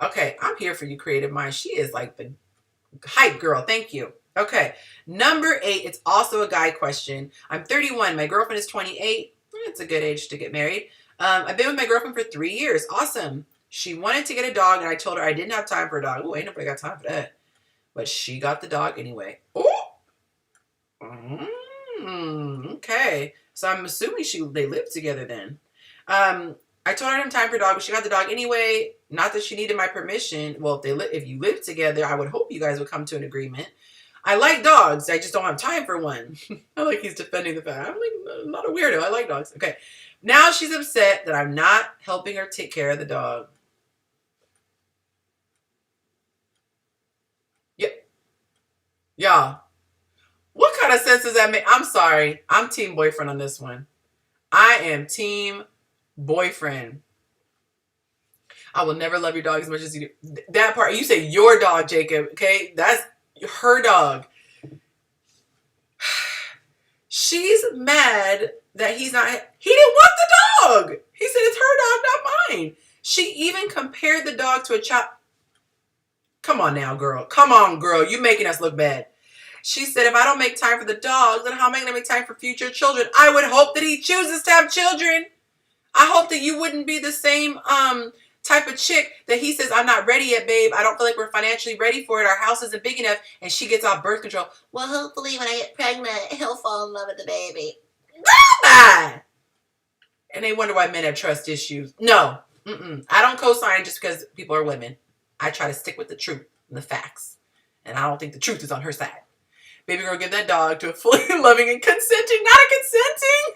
Okay, I'm here for you, creative mind. She is like the hype girl. Thank you. Okay, number 8, it's also a guy question. I'm 31. My girlfriend is 28. It's a good age to get married. I've been with my girlfriend for 3 years. Awesome. She wanted to get a dog, and I told her I didn't have time for a dog. Oh, ain't nobody got time for that. But she got the dog anyway. Oh! Okay. So I'm assuming they live together then. I told her I didn't have time for a dog, but she got the dog anyway. Not that she needed my permission. Well, if you live together, I would hope you guys would come to an agreement. I like dogs. I just don't have time for one. I like he's defending the fact. I'm like, I'm not a weirdo. I like dogs. Okay. Now she's upset that I'm not helping her take care of the dog. Yeah. Y'all. What kind of sense does that make? I'm sorry. I'm team boyfriend on this one. I am team boyfriend. I will never love your dog as much as you do. That part, you say your dog, Jacob, okay? That's her dog. She's mad that he didn't want the dog. He said it's her dog, not mine. She even compared the dog to a child. Come on now, girl. Come on, girl. You making us look bad. She said, if I don't make time for the dog, then how am I going to make time for future children? I would hope that he chooses to have children. I hope that you wouldn't be the same type of chick that he says, I'm not ready yet, babe. I don't feel like we're financially ready for it. Our house isn't big enough. And she gets off birth control. Well, hopefully when I get pregnant, he'll fall in love with the baby. Bye. And they wonder why men have trust issues. No. I don't co-sign just because people are women. I try to stick with the truth and the facts. And I don't think the truth is on her side. Baby girl, give that dog to a fully loving and consenting, not a consenting,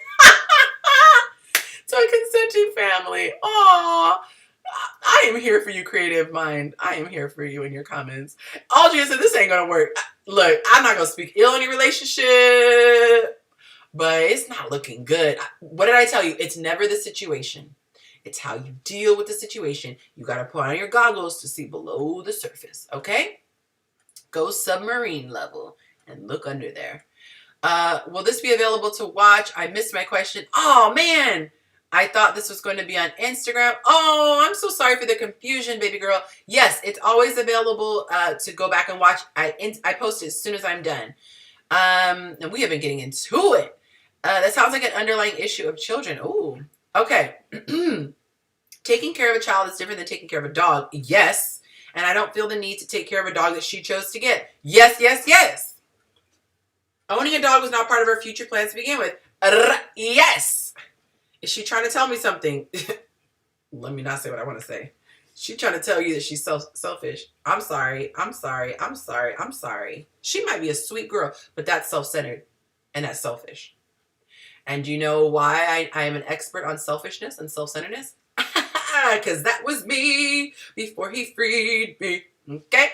to a consenting family. Aww. I am here for you, creative mind. I am here for you in your comments. Audrey said, this ain't going to work. Look, I'm not going to speak ill in any relationship, but it's not looking good. What did I tell you? It's never the situation. It's how you deal with the situation. You got to put on your goggles to see below the surface, okay? Go submarine level and look under there. Will this be available to watch? I missed my question. Oh, man. I thought this was going to be on Instagram. Oh, I'm so sorry for the confusion, baby girl. Yes, it's always available to go back and watch. I post it as soon as I'm done. And we have been getting into it. That sounds like an underlying issue of children. Ooh, okay. Taking care of a child is different than taking care of a dog. Yes. And I don't feel the need to take care of a dog that she chose to get. Yes, yes, yes. Owning a dog was not part of her future plans to begin with. Yes. Is she trying to tell me something? Let me not say what I want to say. She's trying to tell you that she's selfish. I'm sorry. I'm sorry. I'm sorry. I'm sorry. She might be a sweet girl, but that's self-centered and that's selfish. And do you know why I am an expert on selfishness and self-centeredness? Because that was me before he freed me. Okay?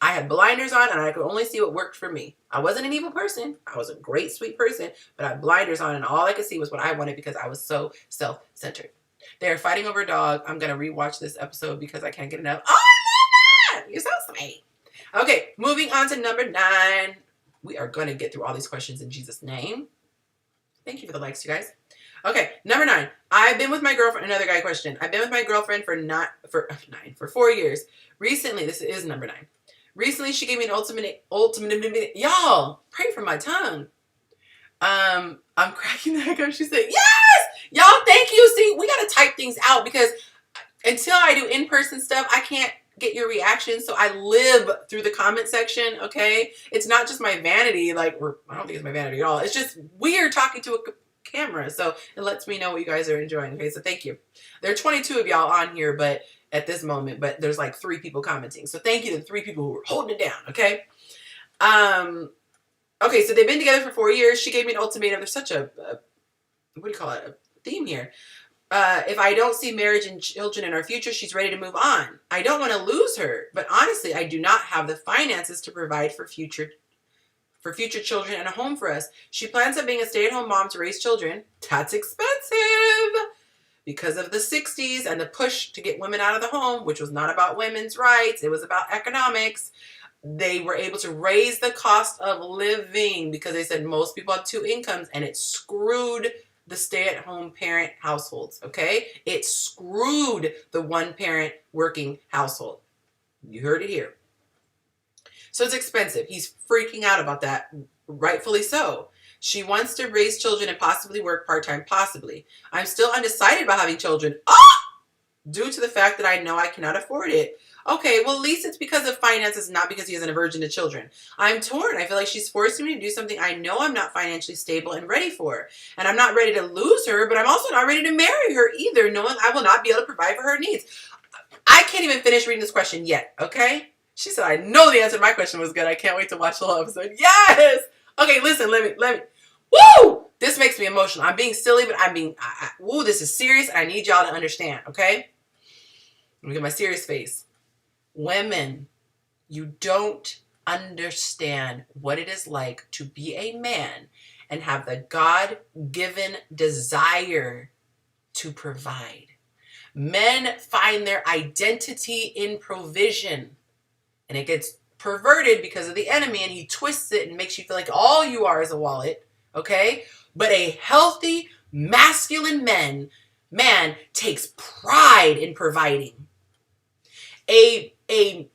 I had blinders on and I could only see what worked for me. I wasn't an evil person. I was a great, sweet person, but I had blinders on and all I could see was what I wanted because I was so self-centered. They're fighting over a dog. I'm going to rewatch this episode because I can't get enough. Oh, I love that. You're so sweet. Okay, moving on to number 9. We are going to get through all these questions in Jesus' name. Thank you for the likes, you guys. Okay, number 9. I've been with my girlfriend. Another guy question. I've been with my girlfriend for 4 years. Recently, this is number 9. Recently, she gave me an ultimate. Y'all, pray for my tongue. I'm cracking the heck up. She said, yes! Y'all, thank you. See, we got to type things out because until I do in-person stuff, I can't get your reaction. So I live through the comment section, okay? It's not just my vanity. I don't think it's my vanity at all. It's just weird talking to a camera. So it lets me know what you guys are enjoying, okay? So thank you. There are 22 of y'all on here, but at this moment, but there's like 3 people commenting. So thank you to the 3 people who were holding it down, okay? Okay, so they've been together for 4 years. She gave me an ultimatum. There's such a what do you call it? A theme here. If I don't see marriage and children in our future, she's ready to move on. I don't want to lose her, but honestly, I do not have the finances to provide for future children and a home for us. She plans on being a stay-at-home mom to raise children. That's expensive. Because of the 60s and the push to get women out of the home, which was not about women's rights, it was about economics, they were able to raise the cost of living because they said most people have 2 incomes and it screwed the stay-at-home parent households, okay? It screwed the one-parent working household. You heard it here. So it's expensive. He's freaking out about that, rightfully so. She wants to raise children and possibly work part-time, possibly. I'm still undecided about having children. Due to the fact that I know I cannot afford it. Okay, well, at least it's because of finances, not because he isn't a virgin to children. I'm torn. I feel like she's forcing me to do something I know I'm not financially stable and ready for. And I'm not ready to lose her, but I'm also not ready to marry her either, knowing I will not be able to provide for her needs. I can't even finish reading this question yet, okay? She said, I know the answer to my question was good. I can't wait to watch the whole episode. Yes! Okay, listen, let me. Woo! This makes me emotional. I'm being silly, but woo, this is serious, and I need y'all to understand, okay? Let me get my serious face. Women, you don't understand what it is like to be a man and have the God-given desire to provide. Men find their identity in provision, and it gets perverted because of the enemy, and he twists it and makes you feel like all you are is a wallet, okay? But a healthy, masculine man takes pride in providing. A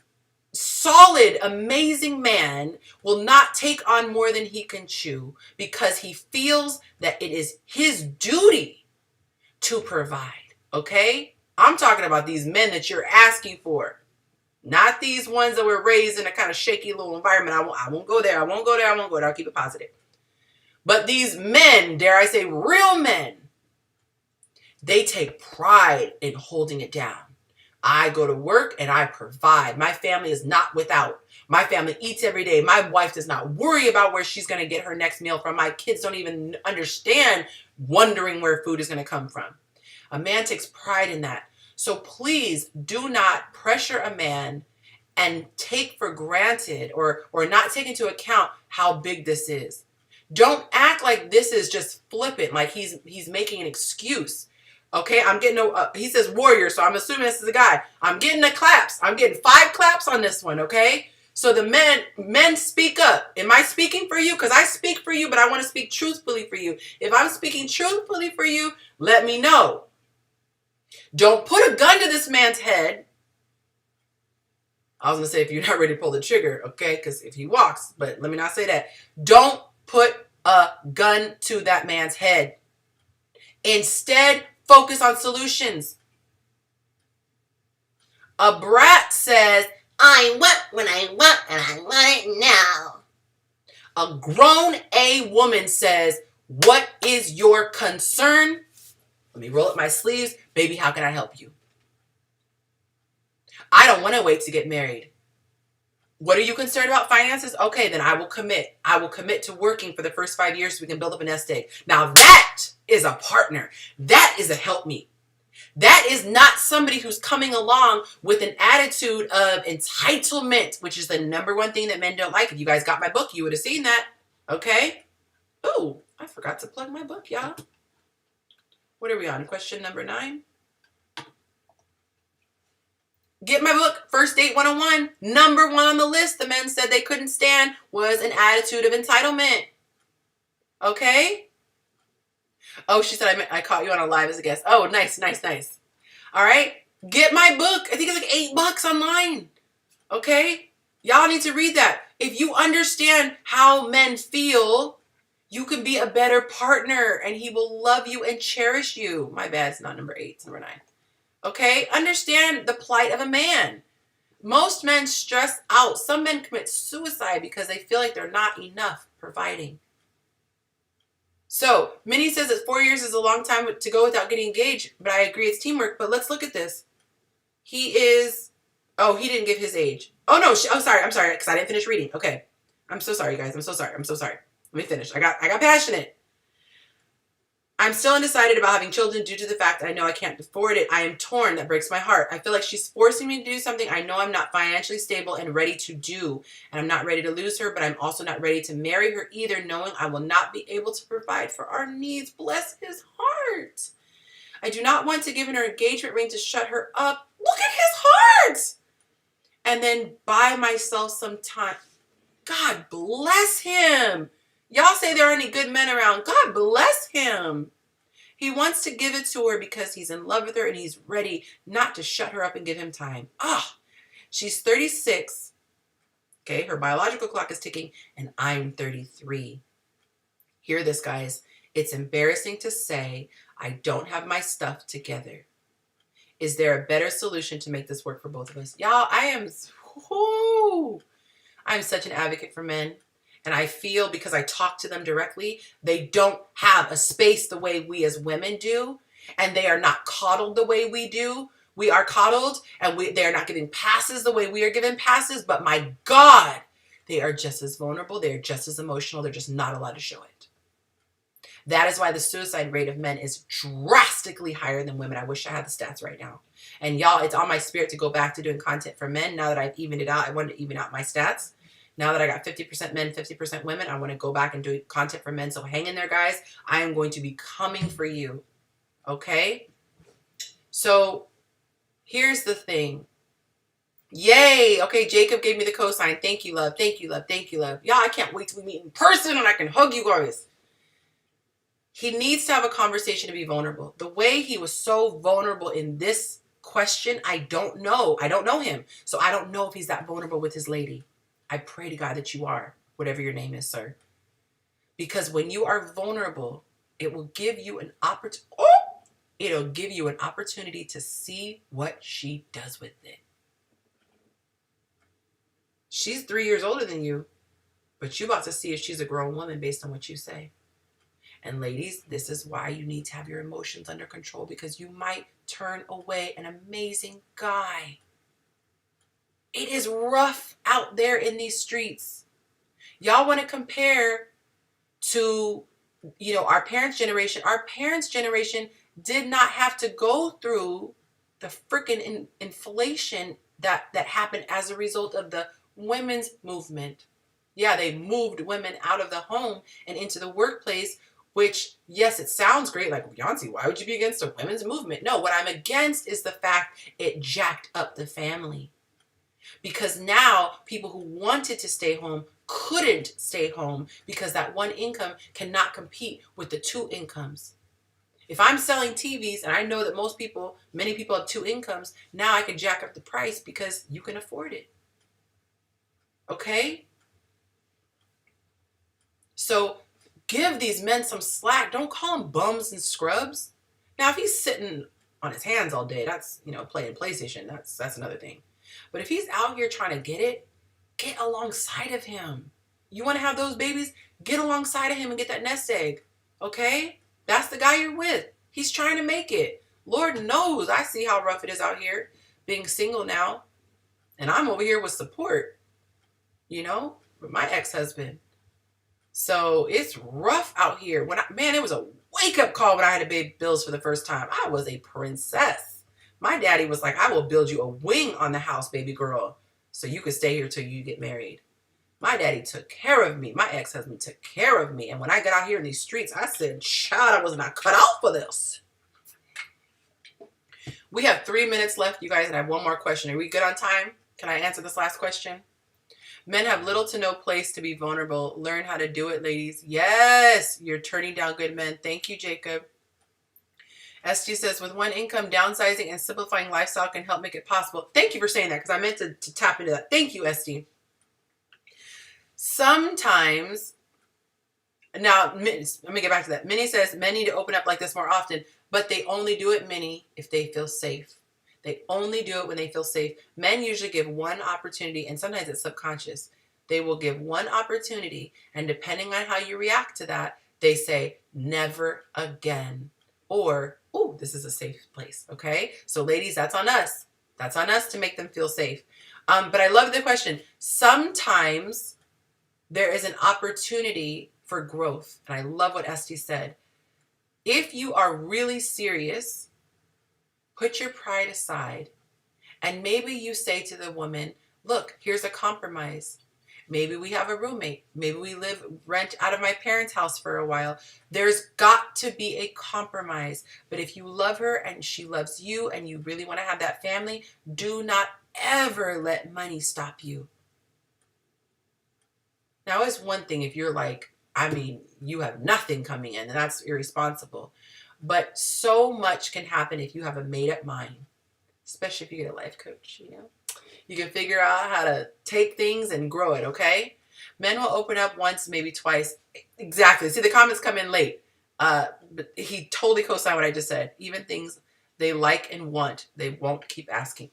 solid, amazing man will not take on more than he can chew because he feels that it is his duty to provide, okay? I'm talking about these men that you're asking for, not these ones that were raised in a kind of shaky little environment. I won't go there. I'll keep it positive. But these men, dare I say real men, they take pride in holding it down. I go to work and I provide. My family is not without. My family eats every day. My wife does not worry about where she's going to get her next meal from. My kids don't even understand wondering where food is going to come from. A man takes pride in that. So please do not pressure a man and take for granted or not take into account how big this is. Don't act like this is just flippant, like he's making an excuse. Okay, I'm getting he says warrior, so I'm assuming this is a guy. I'm getting the claps. I'm getting 5 claps on this one, okay? So the men speak up. Am I speaking for you? Because I speak for you, but I want to speak truthfully for you. If I'm speaking truthfully for you, let me know. Don't put a gun to this man's head. I was going to say if you're not ready to pull the trigger, okay? Because if he walks, but let me not say that. Don't put a gun to that man's head. Instead, focus on solutions. A brat says, I want what I want and I want it now. A grown A woman says, what is your concern? Let me roll up my sleeves. Baby, how can I help you? I don't want to wait to get married. What are you concerned about? Finances? Okay, then I will commit. I will commit to working for the first 5 years so we can build up a nest egg. Now that is a partner. That is a helpmeet. That is not somebody who's coming along with an attitude of entitlement, which is the #1 thing that men don't like. If you guys got my book, you would have seen that. Okay? Ooh, I forgot to plug my book, y'all. What are we on? Question number 9? Get my book, First Date 101. #1 on the list, the men said they couldn't stand was an attitude of entitlement. Okay? Oh, she said I caught you on a live as a guest. Oh, nice. All right? Get my book. I think it's like $8 online. Okay? Y'all need to read that. If you understand how men feel, you can be a better partner and he will love you and cherish you. My bad, it's not number 8, it's number 9. Okay? Understand the plight of a man. Most men stress out. Some men commit suicide because they feel like they're not enough providing. So, Minnie says that 4 years is a long time to go without getting engaged, but I agree it's teamwork. But let's look at this. He didn't give his age. Oh, no. I'm sorry, because I didn't finish reading. Okay. I'm so sorry, guys. I'm so sorry. Let me finish. I got passionate. I'm still undecided about having children due to the fact that I know I can't afford it. I am torn. That breaks my heart. I feel like she's forcing me to do something I know I'm not financially stable and ready to do. And I'm not ready to lose her, but I'm also not ready to marry her either, knowing I will not be able to provide for our needs. Bless his heart. I do not want to give her engagement ring to shut her up. Look at his heart. And then buy myself some time. God bless him. Y'all say there aren't any good men around. God bless him. He wants to give it to her because he's in love with her and he's ready not to shut her up and give him time. She's 36. Okay, her biological clock is ticking and I'm 33. Hear this, guys. It's embarrassing to say I don't have my stuff together. Is there a better solution to make this work for both of us? Y'all, I'm such an advocate for men. And I feel, because I talk to them directly, they don't have a space the way we as women do. And they are not coddled the way we do. We are coddled, and they are not giving passes the way we are given passes. But my God, they are just as vulnerable. They are just as emotional. They're just not allowed to show it. That is why the suicide rate of men is drastically higher than women. I wish I had the stats right now. And y'all, it's on my spirit to go back to doing content for men. Now that I've evened it out, I wanted to even out my stats. Now that I got 50% men, 50% women, I want to go back and do content for men. So hang in there, guys. I am going to be coming for you. Okay? So here's the thing. Yay! Okay, Jacob gave me the cosign. Thank you, love. Thank you, love. Thank you, love. Y'all, I can't wait till we meet in person and I can hug you guys. He needs to have a conversation to be vulnerable. The way he was so vulnerable in this question, I don't know. I don't know him. So I don't know if he's that vulnerable with his lady. I pray to God that you are, whatever your name is, sir. Because when you are vulnerable, it will give you an opportunity. It'll give you an opportunity to see what she does with it. She's 3 years older than you, but you're about to see if she's a grown woman based on what you say. And ladies, this is why you need to have your emotions under control, because you might turn away an amazing guy. It is rough out there in these streets. Y'all want to compare to, our parents' generation. Our parents' generation did not have to go through the freaking inflation that happened as a result of the women's movement. Yeah, they moved women out of the home and into the workplace, which, yes, it sounds great. Like, Fiancé, why would you be against a women's movement? No, what I'm against is the fact it jacked up the family. Because now people who wanted to stay home couldn't stay home because that one income cannot compete with the two incomes. If I'm selling TVs and I know that many people have two incomes, now I can jack up the price because you can afford it. Okay? So give these men some slack. Don't call them bums and scrubs. Now, if he's sitting on his hands all day, that's, playing PlayStation. That's another thing. But if he's out here trying to get alongside of him. You want to have those babies? Get alongside of him and get that nest egg. Okay? That's the guy you're with. He's trying to make it. Lord knows I see how rough it is out here being single now. And I'm over here with support, with my ex-husband. So it's rough out here. It was a wake-up call when I had to pay bills for the first time. I was a princess. My daddy was like, I will build you a wing on the house, baby girl, so you can stay here till you get married. My daddy took care of me. My ex-husband took care of me. And when I got out here in these streets, I said, child, I was not cut out for this. We have 3 minutes left, you guys, and I have one more question. Are we good on time? Can I answer this last question? Men have little to no place to be vulnerable. Learn how to do it, ladies. Yes, you're turning down good men. Thank you, Jacob. SG says, with one income, downsizing and simplifying lifestyle can help make it possible. Thank you for saying that, because I meant to tap into that. Thank you, SG. Sometimes, now, let me get back to that. Minnie says, men need to open up like this more often, but they only do it, Minnie, if they feel safe. They only do it when they feel safe. Men usually give one opportunity, and sometimes it's subconscious. They will give one opportunity, and depending on how you react to that, they say, never again. Or, oh, this is a safe place, okay? So ladies, that's on us. That's on us to make them feel safe. But I love the question. Sometimes there is an opportunity for growth. And I love what Esty said. If you are really serious, put your pride aside. And maybe you say to the woman, look, here's a compromise. Maybe we have a roommate. Maybe we rent out of my parents' house for a while. There's got to be a compromise. But if you love her and she loves you and you really want to have that family, do not ever let money stop you. Now, it's one thing if you're like, you have nothing coming in, and that's irresponsible. But so much can happen if you have a made-up mind, especially if you get a life coach, You can figure out how to take things and grow it, okay? Men will open up once, maybe twice. Exactly. See, the comments come in late. But he totally co-signed what I just said. Even things they like and want. They won't keep asking.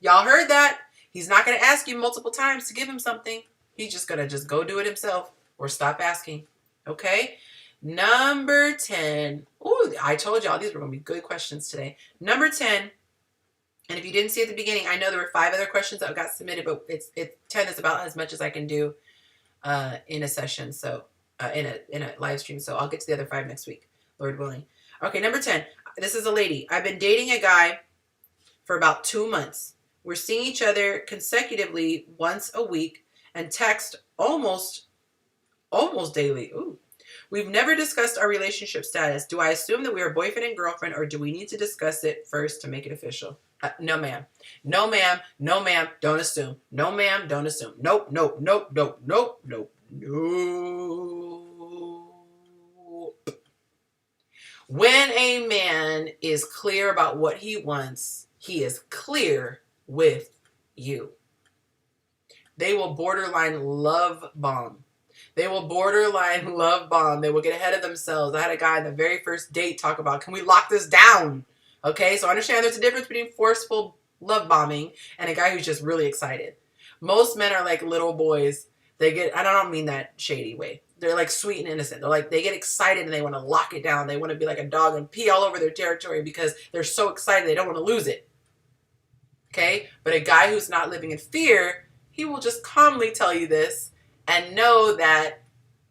Y'all heard that? He's not going to ask you multiple times to give him something. He's just going to just go do it himself or stop asking. Okay? Number 10. Ooh, I told y'all these were going to be good questions today. Number 10. And if you didn't see at the beginning, I know there were 5 other questions that got submitted, but 10 is about as much as I can do in a session. So in a live stream. So I'll get to the other 5 next week, Lord willing. Okay, number 10. This is a lady. I've been dating a guy for about 2 months. We're seeing each other consecutively once a week and text almost daily. Ooh. We've never discussed our relationship status. Do I assume that we are boyfriend and girlfriend, or do we need to discuss it first to make it official? No, ma'am. No, ma'am. No, ma'am. Don't assume. No, ma'am. Don't assume. Nope, nope, nope, nope, nope, nope, nope. When a man is clear about what he wants, he is clear with you. They will borderline love bomb. They will borderline love bomb. They will get ahead of themselves. I had a guy in the very first date talk about, can we lock this down? Okay, so understand there's a difference between forceful love bombing and a guy who's just really excited. Most men are like little boys. They get, I don't mean that shady way. They're like sweet and innocent. They're like, they get excited and they want to lock it down. They want to be like a dog and pee all over their territory because they're so excited they don't want to lose it. Okay, but a guy who's not living in fear, he will just calmly tell you this and know that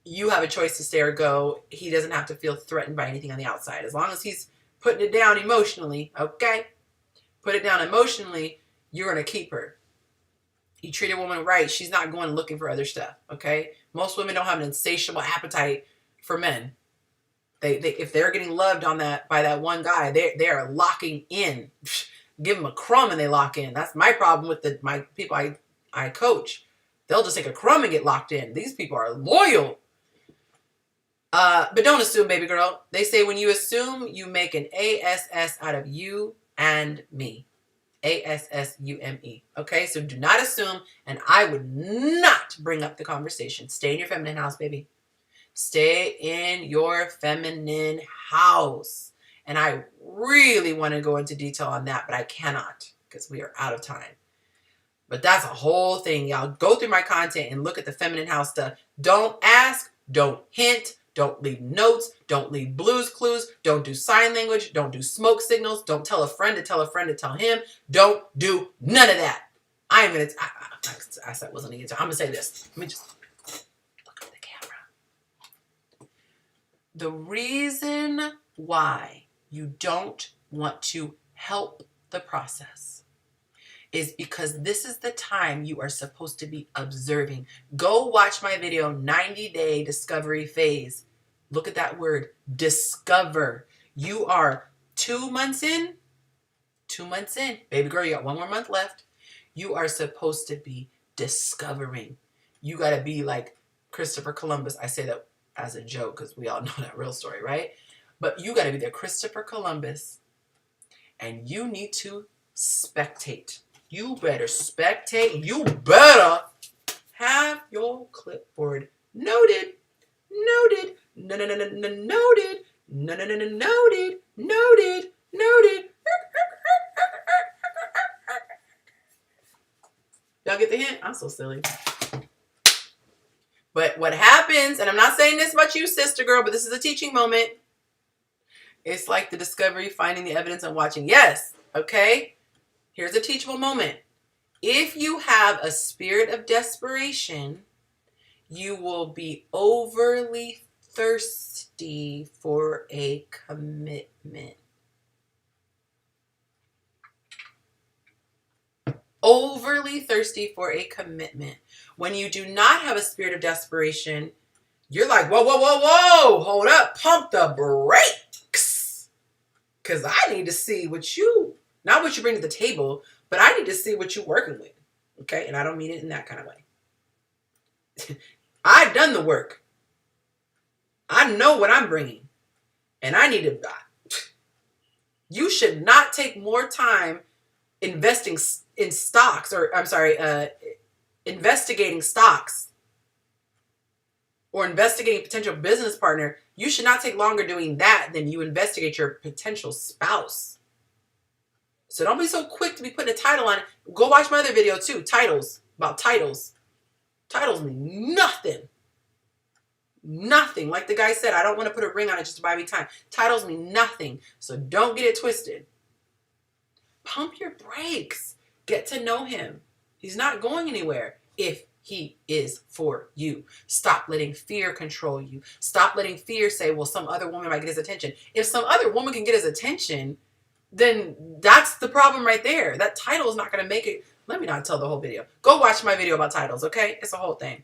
you have a choice to stay or go. He doesn't have to feel threatened by anything on the outside. As long as he's putting it down emotionally, okay? Put it down emotionally, you're going to keep her. You treat a woman right, she's not going looking for other stuff, okay? Most women don't have an insatiable appetite for men. They if they're getting loved on that by that one guy, they are locking in. Give them a crumb and they lock in. That's my problem with my people I coach. They'll just take a crumb and get locked in. These people are loyal. But don't assume, baby girl. They say when you assume, you make an ASS out of you and me. ASSUME. Okay, so do not assume, and I would not bring up the conversation. Stay in your feminine house, baby. Stay in your feminine house. And I really want to go into detail on that, but I cannot because we are out of time. But that's a whole thing, y'all. Go through my content and look at the feminine house stuff. Don't ask, don't hint, don't leave notes, don't leave blues clues, don't do sign language, don't do smoke signals, don't tell a friend to tell a friend to tell him. Don't do none of that. I said I wasn't going to get to. I'm going to say this. Let me just look at the camera. The reason why you don't want to help the process is because this is the time you are supposed to be observing. Go watch my video, 90-day discovery phase. Look at that word, discover. You are 2 months in. 2 months in. Baby girl, you got 1 more month left. You are supposed to be discovering. You got to be like Christopher Columbus. I say that as a joke because we all know that real story, right? But you got to be the Christopher Columbus, and you need to spectate. You better spectate. You better have your clipboard noted. Noted. No, no, no, no, no, noted. No, no, no, no, noted. Noted. Noted. Y'all get the hint? I'm so silly. But what happens, and I'm not saying this about you, sister girl, but this is a teaching moment. It's like the discovery, finding the evidence, and watching. Yes, okay? Here's a teachable moment. If you have a spirit of desperation, you will be overly thirsty for a commitment. Overly thirsty for a commitment. When you do not have a spirit of desperation, you're like, whoa, whoa, whoa, whoa, hold up, pump the brakes. Because I need to see not what you bring to the table, but I need to see what you're working with. Okay? And I don't mean it in that kind of way. I've done the work. I know what I'm bringing. And I need to... You should not take more time investing in stocks, investigating stocks or investigating a potential business partner, you should not take longer doing that than you investigate your potential spouse. So don't be so quick to be putting a title on it. Go watch my other video too, titles, about titles. Titles mean nothing. Nothing. Like the guy said, I don't want to put a ring on it just to buy me time. Titles mean nothing. So don't get it twisted. Pump your brakes. Get to know him. He's not going anywhere if he is for you. Stop letting fear control you. Stop letting fear say, well, some other woman might get his attention. If some other woman can get his attention, then that's the problem right there. That title is not going to make it. Let me not tell the whole video. Go watch my video about titles, okay? It's a whole thing.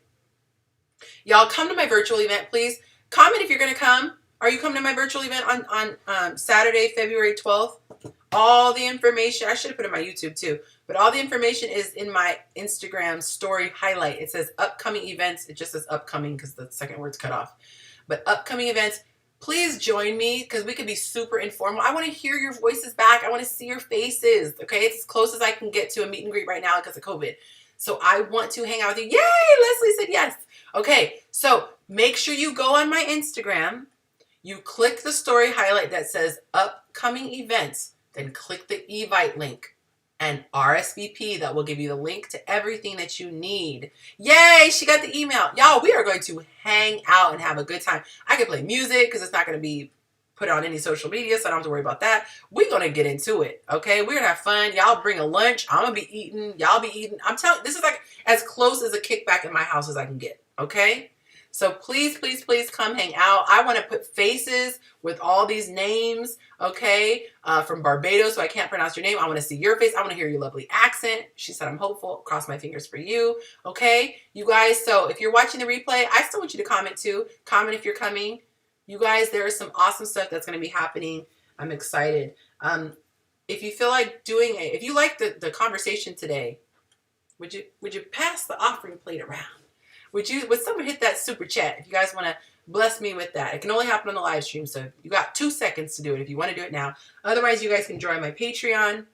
Y'all come to my virtual event, please. Comment if you're going to come. Are you coming to my virtual event on Saturday, February 12th? All the information, I should have put it on my YouTube too, but all the information is in my Instagram story highlight. It says upcoming events. It just says upcoming because the second word's cut off. But upcoming events, please join me because we could be super informal. I want to hear your voices back. I want to see your faces, okay? It's as close as I can get to a meet and greet right now because of COVID. So I want to hang out with you. Yay, Leslie said yes. Okay, so make sure you go on my Instagram. You click the story highlight that says upcoming events. Then click the Evite link and RSVP. That will give you the link to everything that you need. Yay, she got the email. Y'all, we are going to hang out and have a good time. I can play music because it's not going to be put on any social media, so I don't have to worry about that. We're going to get into it, okay? We're going to have fun. Y'all bring a lunch. I'm going to be eating. Y'all be eating. I'm telling you, this is like as close as a kickback in my house as I can get, okay? So please, please, please come hang out. I want to put faces with all these names, okay, from Barbados, so I can't pronounce your name. I want to see your face. I want to hear your lovely accent. She said, I'm hopeful. Cross my fingers for you, okay? You guys, so if you're watching the replay, I still want you to comment too. Comment if you're coming. You guys, there is some awesome stuff that's going to be happening. I'm excited. If you feel like doing it, if you like the conversation today, would you pass the offering plate around? Would someone hit that super chat if you guys want to bless me with that? It can only happen on the live stream, so you got 2 seconds to do it if you want to do it now. Otherwise, you guys can join my Patreon.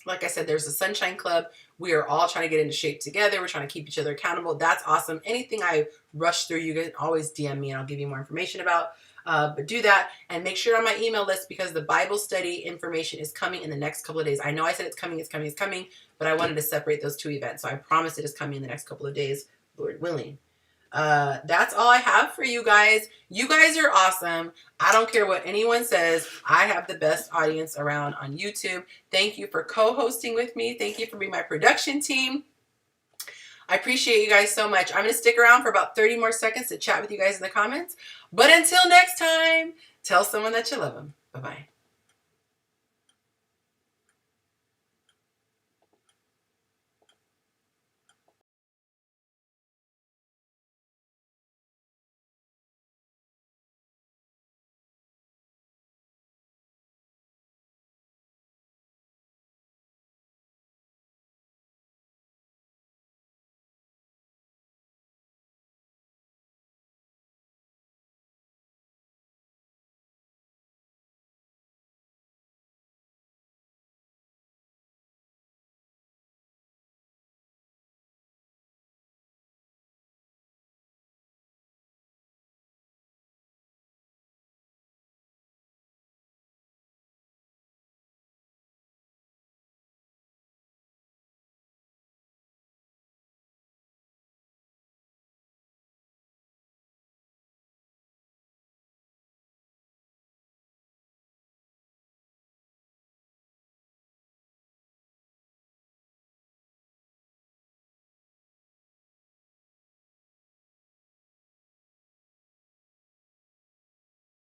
Like I said, there's a Sunshine Club. We are all trying to get into shape together. We're trying to keep each other accountable. That's awesome. Anything I rush through, you can always DM me and I'll give you more information about. But do that and make sure you're on my email list because the Bible study information is coming in the next couple of days. I know I said it's coming, but I wanted to separate those 2 events. So I promise it is coming in the next couple of days, Lord willing. That's all I have for you guys. You guys are awesome. I don't care what anyone says. I have the best audience around on YouTube. Thank you for co-hosting with me. Thank you for being my production team. I appreciate you guys so much. I'm going to stick around for about 30 more seconds to chat with you guys in the comments. But until next time, tell someone that you love them. Bye-bye.